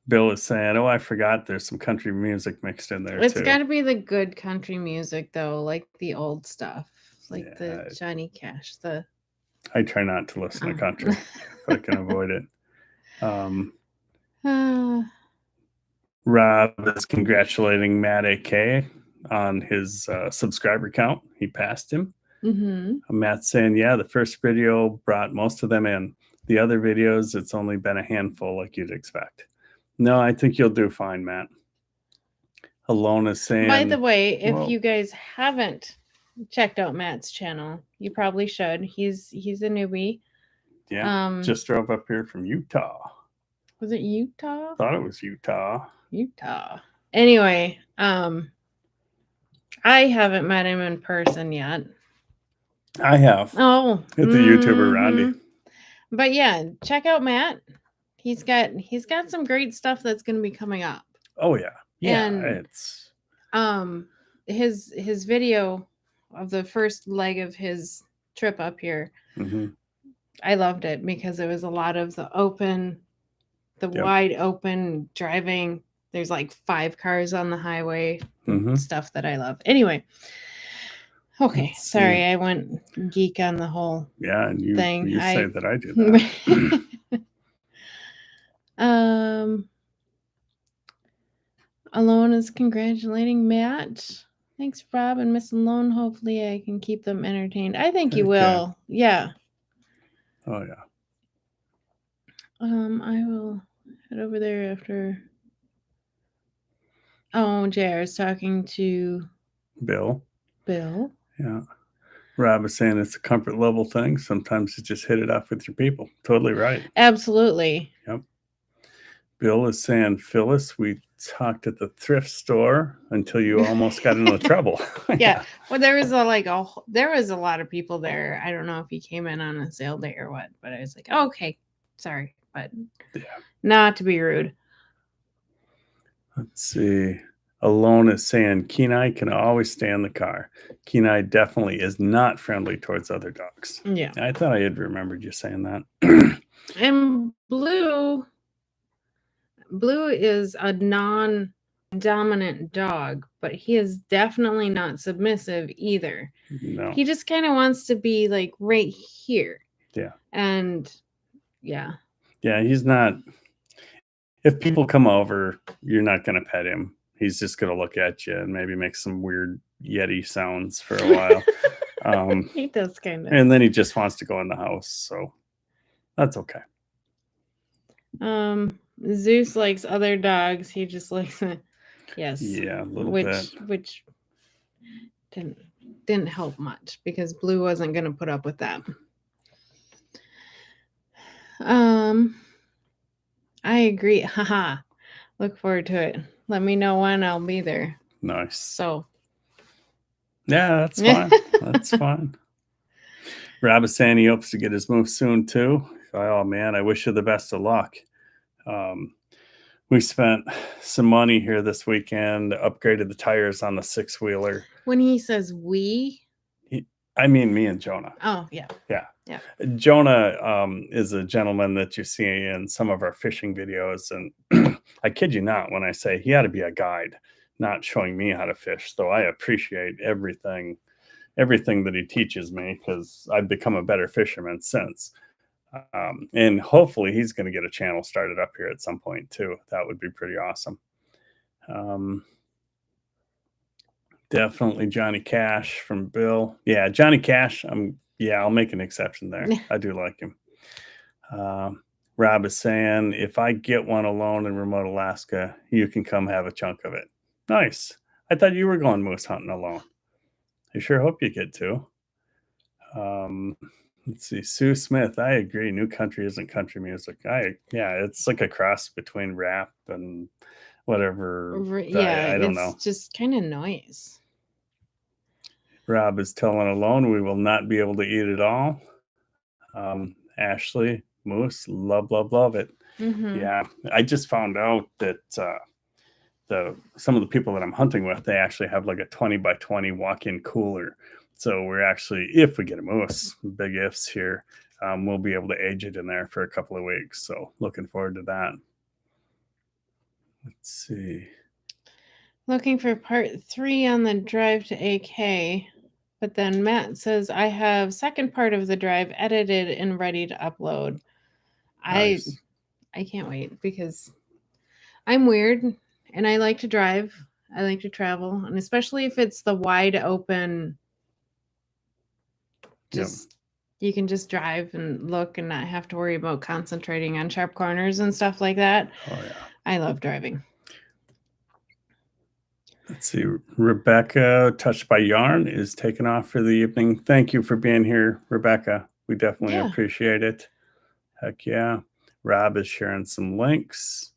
Bill is saying, "Oh, I forgot. There's some country music mixed in there It's too." got to be the good country music, though, like the old stuff, like Yeah, the Johnny Cash. I try not to listen to country if I can avoid it. Rob is congratulating Matt AK on his subscriber count. He passed him. Matt's saying, yeah, the first video brought most of them in. The other videos, it's only been a handful like you'd expect. No, I think you'll do fine, Matt. Alone is saying... By the way, if you guys haven't checked out Matt's channel, you probably should. He's a newbie. Yeah, just drove up here from Utah. Was it Utah? Thought it was Utah. Anyway, I haven't met him in person yet. I have. Oh, at the YouTuber Randy. But yeah, check out Matt. He's got some great stuff that's going to be coming up. Oh yeah, and it's his video of the first leg of his trip up here. I loved it because it was a lot of the wide open driving. There's like 5 cars on the highway, stuff that I love. Anyway, okay, sorry, I went geek on the whole and you say that I do that. Alone is congratulating Matt. Thanks, Rob and Miss Alone. Hopefully I can keep them entertained. I think you will. Yeah. Oh yeah. I will head over there after. Oh, JR is talking to Bill. Yeah. Rob is saying it's a comfort level thing. Sometimes you just hit it off with your people. Totally right. Absolutely. Yep. Bill is saying, Phyllis, we talked at the thrift store until you almost got into trouble. Yeah. Well, there was a lot of people there. I don't know if he came in on a sale day or what, but I was like, oh, okay, sorry, but not to be rude. Let's see. Alone is saying Kenai can always stay in the car. Kenai definitely is not friendly towards other dogs. Yeah. I thought I had remembered you saying that. And Blue is a non-dominant dog, but he is definitely not submissive either. No. He just kind of wants to be like right here. Yeah. And yeah. Yeah, he's not. If people come over, you're not going to pet him. He's just going to look at you and maybe make some weird Yeti sounds for a while. He does kind of. And then he just wants to go in the house. So that's okay. Zeus likes other dogs. He just likes it. Yes. Yeah, a little bit. Which didn't help much because Blue wasn't going to put up with that. I agree. Haha. Look forward to it. Let me know when I'll be there. Nice. So. Yeah, that's fine. That's fine. Rob is saying he hopes to get his move soon too. Oh man, I wish you the best of luck. We spent some money here this weekend, upgraded the tires on the 6-wheeler. When he says we, I mean me and Jonah. Oh yeah. Yeah. Jonah is a gentleman that you see in some of our fishing videos, and I kid you not when I say he ought to be a guide, not showing me how to fish. So I appreciate everything that he teaches me because I've become a better fisherman since. And hopefully he's going to get a channel started up here at some point too. That would be pretty awesome. Definitely Johnny Cash from Bill. Yeah, Johnny Cash. I'll make an exception there. I do like him. Rob is saying, if I get one alone in remote Alaska, you can come have a chunk of it. Nice. I thought you were going moose hunting alone. I sure hope you get to. Let's see. Sue Smith. I agree. New country isn't country music. It's like a cross between rap and whatever. Yeah, I don't it's know. just kind of noise. Rob is telling Alone we will not be able to eat it all. Ashley, Moose, love it. Mm-hmm. Yeah, I just found out that some of the people that I'm hunting with, they actually have like a 20 by 20 walk-in cooler. So we're actually, if we get a moose, big ifs here, we'll be able to age it in there for a couple of weeks. So looking forward to that. Let's see. Looking for part 3 on the drive to AK. But then Matt says, I have second part of the drive edited and ready to upload. Nice. I can't wait because I'm weird and I like to drive. I like to travel. And especially if it's the wide open, just you can just drive and look and not have to worry about concentrating on sharp corners and stuff like that. Oh, yeah. I love driving. Let's see. Rebecca, Touched by Yarn, is taken off for the evening. Thank you for being here, Rebecca. We definitely appreciate it. Heck yeah. Rob is sharing some links.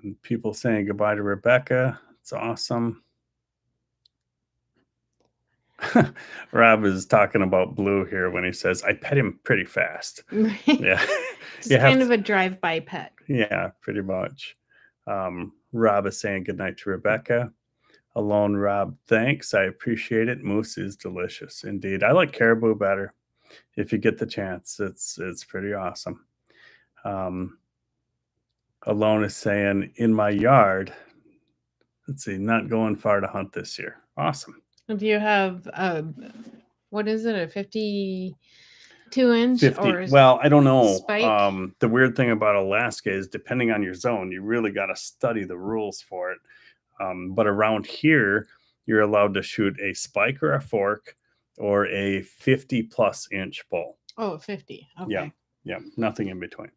And people saying goodbye to Rebecca. It's awesome. Rob is talking about Blue here when he says, I pet him pretty fast. Yeah. Just kind of a drive-by pet. Yeah, pretty much. Rob is saying goodnight to Rebecca. Alone, Rob, thanks. I appreciate it. Moose is delicious. Indeed. I like caribou better. If you get the chance, it's pretty awesome. Alone is saying, in my yard, let's see, not going far to hunt this year. Awesome. Do you have, what is it, a 52-inch? 50. Well, I don't know. Spike? The weird thing about Alaska is depending on your zone, you really got to study the rules for it. But around here, you're allowed to shoot a spike or a fork or a 50+ inch bow. Oh, 50. Okay. Yeah, nothing in between.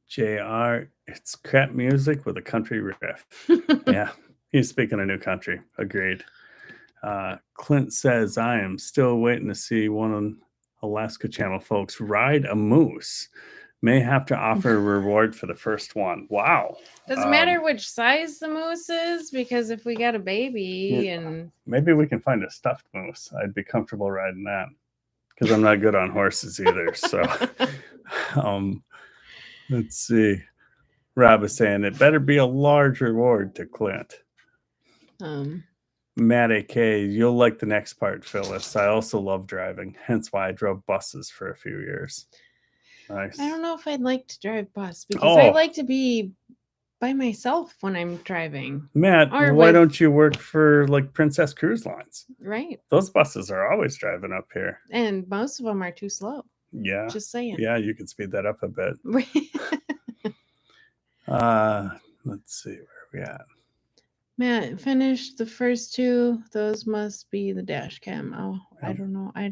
JR, it's crap music with a country riff. Yeah, he's speaking a new country. Agreed. Clint says, I am still waiting to see one of Alaska Channel folks ride a moose. May have to offer a reward for the first one. Wow. Does it matter which size the moose is? Because if we got a baby and... Maybe we can find a stuffed moose. I'd be comfortable riding that because I'm not good on horses either. So let's see. Rob is saying it better be a large reward to Clint. Matt AK, you'll like the next part, Phyllis. I also love driving, hence why I drove buses for a few years. Nice. I don't know if I'd like to drive bus because I like to be by myself when I'm driving. Matt, why don't you work for like Princess Cruise Lines? Right. Those buses are always driving up here. And most of them are too slow. Yeah. Just saying. Yeah, you can speed that up a bit. Let's see, where are we at? Matt finished the first 2. Those must be the dash cam. Oh, I don't know. I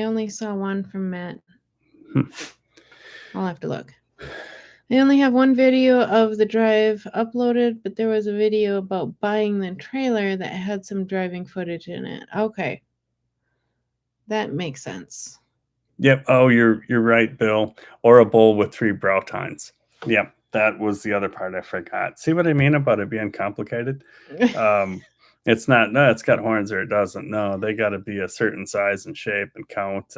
only saw one from Matt. I'll have to look. I only have one video of the drive uploaded, but there was a video about buying the trailer that had some driving footage in it. Okay. That makes sense. Yep. Oh, you're right, Bill. Or a bull with 3 brow tines. Yep. That was the other part I forgot. See what I mean about it being complicated? It's not, no, it's got horns or it doesn't. No, they got to be a certain size and shape and count.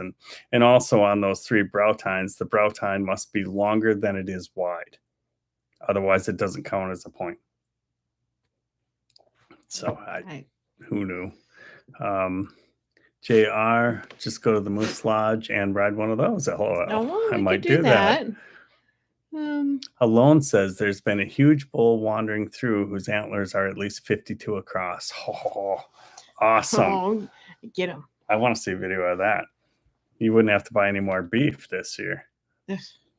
And also on those 3 brow tines, the brow tine must be longer than it is wide. Otherwise, it doesn't count as a point. So who knew? JR, just go to the Moose Lodge and ride one of those. Oh, I might do that. Alone says there's been a huge bull wandering through whose antlers are at least 52 across. Oh, awesome. Oh, get him. I want to see a video of that. You wouldn't have to buy any more beef this year.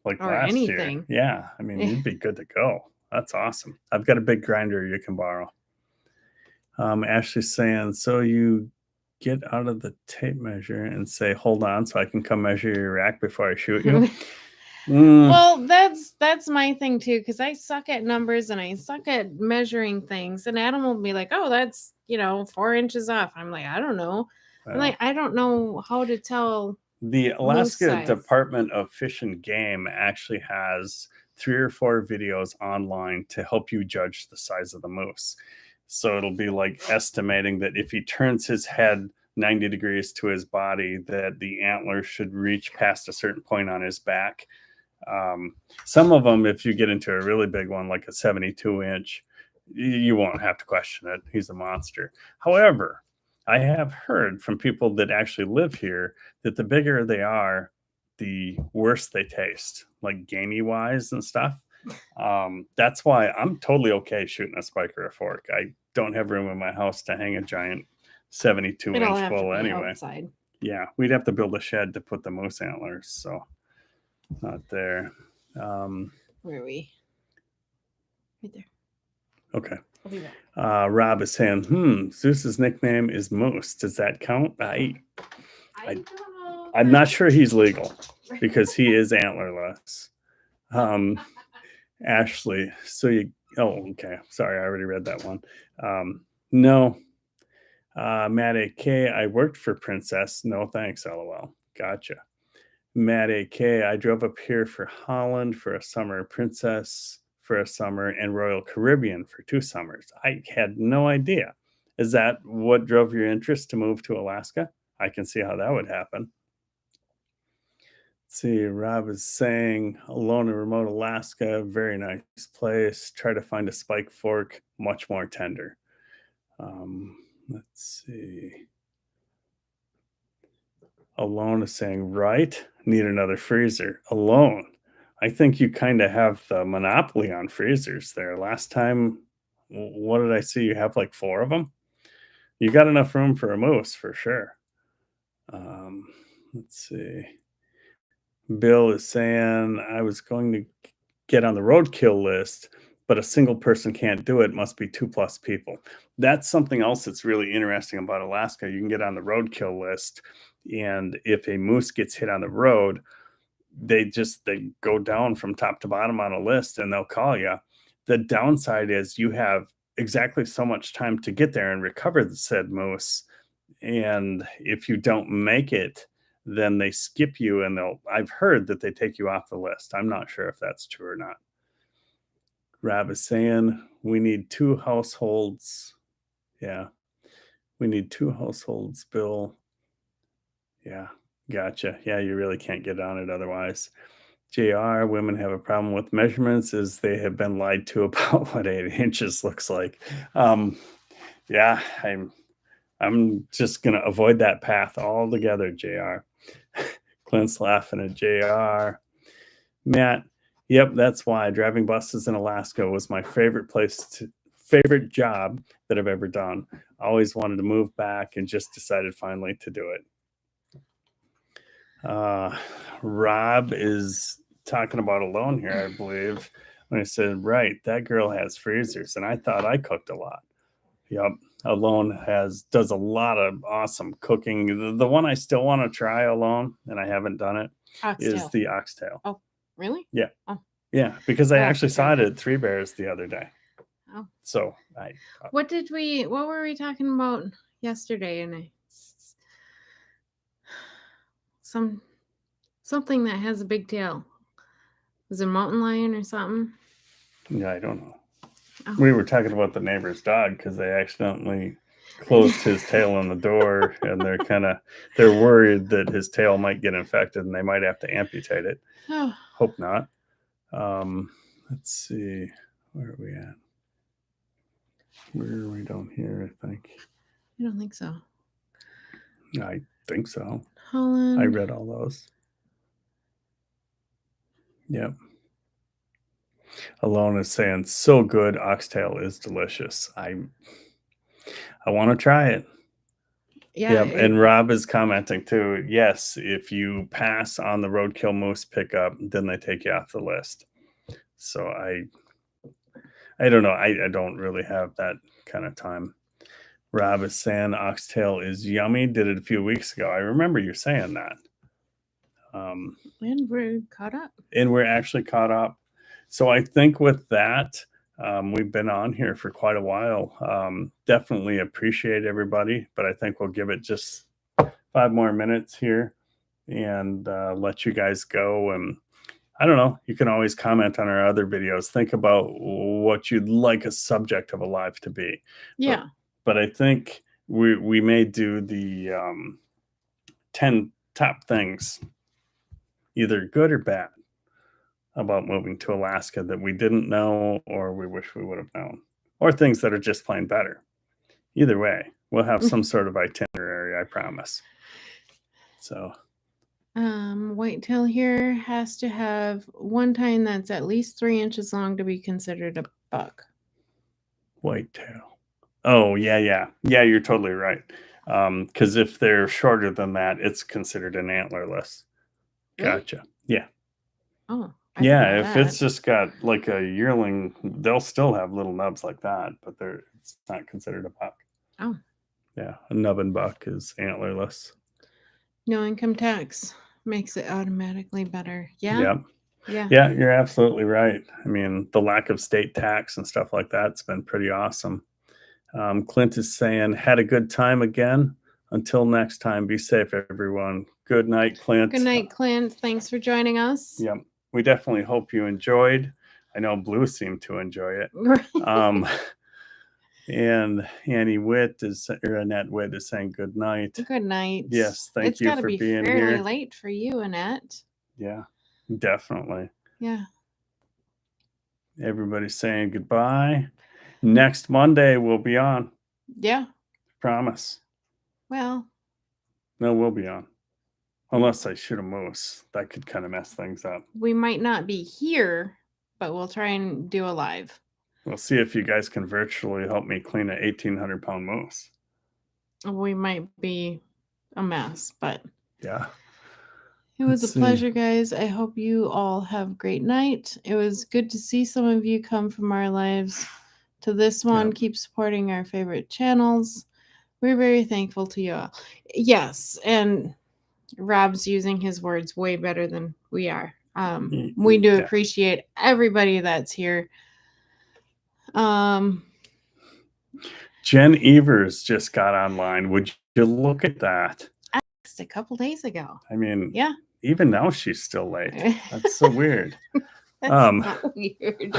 Like or last anything. year. Yeah. I mean, you'd be good to go. That's awesome. I've got a big grinder you can borrow. Ashley's saying, so you get out of the tape measure and say, hold on, so I can come measure your rack before I shoot you. Well, that's my thing too, because I suck at numbers and I suck at measuring things. And Adam will be like, "Oh, that's 4 inches off." I'm like, "I don't know." I'm like, I don't know how to tell. The Alaska Department of Fish and Game actually has 3 or 4 videos online to help you judge the size of the moose. So it'll be like estimating that if he turns his head 90 degrees to his body, that the antler should reach past a certain point on his back. Some of them, if you get into a really big one, like a 72-inch, you won't have to question it. He's a monster. However, I have heard from people that actually live here that the bigger they are, the worse they taste, like gamey wise and stuff. That's why I'm totally okay shooting a spike or a fork. I don't have room in my house to hang a giant 72 It'll inch have to bull be anyway. outside. Yeah, we'd have to build a shed to put the moose antlers, so not there. Where are we? Right there. Okay. I'll be back. Rob is saying, Zeus's nickname is Moose. Does that count? I don't know. I'm not sure he's legal because he is antlerless. Ashley, okay. Sorry, I already read that one. No. Matt A.K., I worked for Princess. No thanks, LOL. Gotcha. Matt A.K., I drove up here for Holland for a summer, Princess for a summer, and Royal Caribbean for 2 summers. I had no idea. Is that what drove your interest to move to Alaska? I can see how that would happen. Let's see, Rob is saying, alone in remote Alaska, very nice place. Try to find a spike fork, much more tender. Let's see. Alone is saying, right, need another freezer. Alone. I think you kind of have the monopoly on freezers there. Last time, what did I see? You have like 4 of them? You got enough room for a moose for sure. Let's see. Bill is saying, I was going to get on the roadkill list, but a single person can't do it. Must be 2+ people. That's something else that's really interesting about Alaska. You can get on the roadkill list, and if a moose gets hit on the road, they go down from top to bottom on a list and they'll call you. The downside is you have exactly so much time to get there and recover the said moose. And if you don't make it, then they skip you and I've heard that they take you off the list. I'm not sure if that's true or not. Rob is saying we need 2 households. Yeah. We need 2 households, Bill. Yeah. Gotcha. Yeah, you really can't get on it otherwise. JR, women have a problem with measurements as they have been lied to about what 8 inches looks like. Yeah, I'm just going to avoid that path altogether, JR. Clint's laughing at JR. Matt, yep, that's why driving buses in Alaska was my favorite job that I've ever done. Always wanted to move back and just decided finally to do it. Rob is talking about Alone here, I believe, when I said, right, that girl has freezers, and I thought I cooked a lot. Yep, Alone does a lot of awesome cooking. The one I still want to try Alone, and I haven't done it, is the oxtail. Oh, really? Yeah. Oh. Yeah, because I actually saw it at Three Bears the other day. Oh. So what were we talking about yesterday? And something that has a big tail. Was it a mountain lion or something? Yeah, I don't know. Oh. We were talking about the neighbor's dog because they accidentally closed his tail on the door, and they're worried that his tail might get infected and they might have to amputate it. Oh. Hope not. Let's see, where are we at? Where are we down here? I think. I don't think so. I think so. Holland. I read all those. Yep. Alone is saying, so good. Oxtail is delicious. I want to try it. Yeah. Yep. And Rob is commenting too. Yes, if you pass on the roadkill moose pickup, then they take you off the list. So I don't know. I don't really have that kind of time. Rob is saying oxtail is yummy. Did it a few weeks ago. I remember you saying that. And we're caught up. And we're actually caught up. So I think with that, we've been on here for quite a while. Definitely appreciate everybody, but I think we'll give it just 5 more minutes here and let you guys go. And I don't know. You can always comment on our other videos. Think about what you'd like a subject of a live to be. Yeah. But I think we may do the 10 top things, either good or bad, about moving to Alaska that we didn't know or we wish we would have known, or things that are just plain better. Either way, we'll have some sort of itinerary, I promise. So, Whitetail here has to have one tine that's at least 3 inches long to be considered a buck. whitetail. Oh, yeah. Yeah, you're totally right. Because if they're shorter than that, it's considered an antlerless. Really? Gotcha. Yeah. Oh, I didn't Yeah, know if that. it's just got like a yearling, they'll still have little nubs like that, but it's not considered a buck. Oh. Yeah, a nubbin buck is antlerless. No income tax makes it automatically better. Yeah. Yep. Yeah. Yeah, you're absolutely right. I mean, the lack of state tax and stuff like that's been pretty awesome. Clint is saying, had a good time again. Until next time, be safe, everyone. Good night, Clint. Good night, Clint. Thanks for joining us. Yep. We definitely hope you enjoyed. I know Blue seemed to enjoy it. And Annie Witt or Annette Witt is saying good night. Good night. Yes, thank you for being here. It's got to be fairly late for you, Annette. Yeah, definitely. Yeah. Everybody's saying goodbye. Next Monday we'll be on. Yeah. Promise. Well. No, we'll be on. Unless I shoot a moose. That could kind of mess things up. We might not be here, but we'll try and do a live. We'll see if you guys can virtually help me clean an 1,800-pound moose. We might be a mess, but yeah. It was a pleasure, guys. I hope you all have a great night. It was good to see some of you come from our lives to this one. Yep. Keep supporting our favorite channels. We're very thankful to you all. Yes, and Rob's using his words way better than we are. We do appreciate everybody that's here. Jen Evers just got online. Would you look at that? A couple days ago. I mean, yeah. Even now she's still late. That's so weird. That's not weird.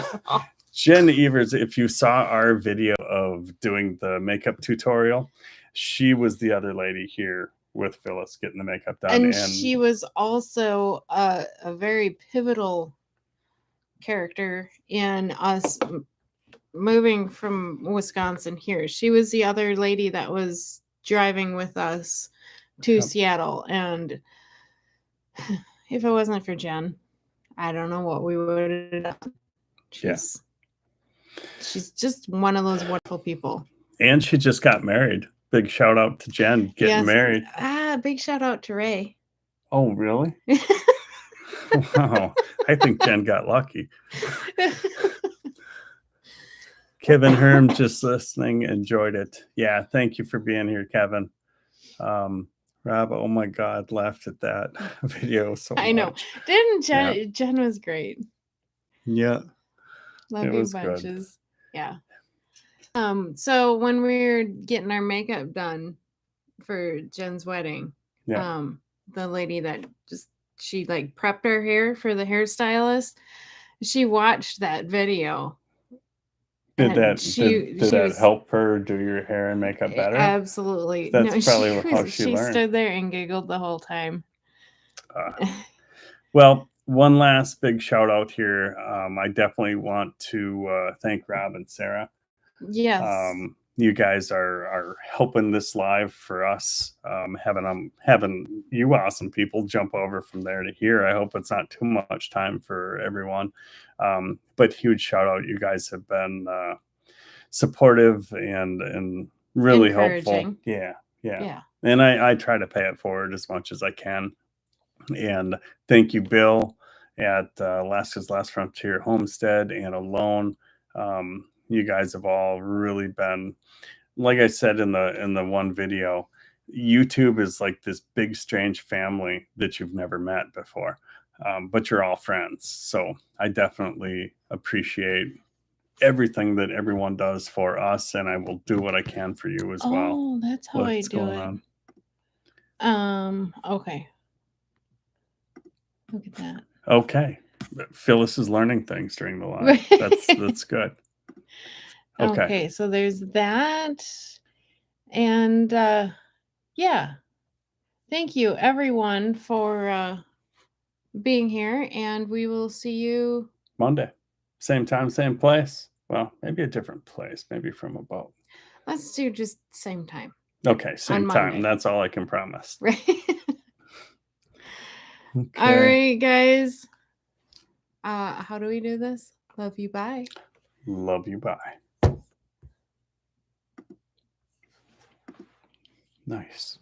Jen Evers, if you saw our video of doing the makeup tutorial, she was the other lady here with Phyllis getting the makeup done. And she was also a very pivotal character in us moving from Wisconsin here. She was the other lady that was driving with us to Seattle. And if it wasn't for Jen, I don't know what we would have done. She's just one of those wonderful people. And she just got married. Big shout out to Jen getting married. Big shout out to Ray. Oh, really? Wow. I think Jen got lucky. Kevin Herm just listening, enjoyed it. Yeah, thank you for being here, Kevin. Rob, oh my God, laughed at that video so much. I know. Didn't Jen? Yeah. Jen was great. Yeah. Love you bunches. Good. Yeah. So when we were getting our makeup done for Jen's wedding, the lady that she like prepped our hair for the hairstylist, she watched that video. Did that help her do your hair and makeup better? Absolutely. That's probably how she learned. She stood there and giggled the whole time. Well, one last big shout out here. I definitely want to thank Rob and Sarah. Yes. You guys are helping this live for us. Having you awesome people jump over from there to here. I hope it's not too much time for everyone. But huge shout out. You guys have been supportive and really helpful. Yeah. And I try to pay it forward as much as I can. And thank you, Bill, at Alaska's Last Frontier Homestead and Alone. You guys have all really been, like I said in the one video, YouTube is like this big strange family that you've never met before, but you're all friends. So I definitely appreciate everything that everyone does for us, and I will do what I can for you as well. Oh, that's how I do it. Okay. Look at that. Okay. But Phyllis is learning things during the live. Right. That's good. Okay. So there's that. And yeah. Thank you everyone for being here, and we will see you Monday. Same time, same place. Well, maybe a different place, maybe from a boat. Let's do just same time. Okay, same time. That's all I can promise. Right. Okay. All right, guys. How do we do this? Love you. Bye. Love you. Bye. Nice.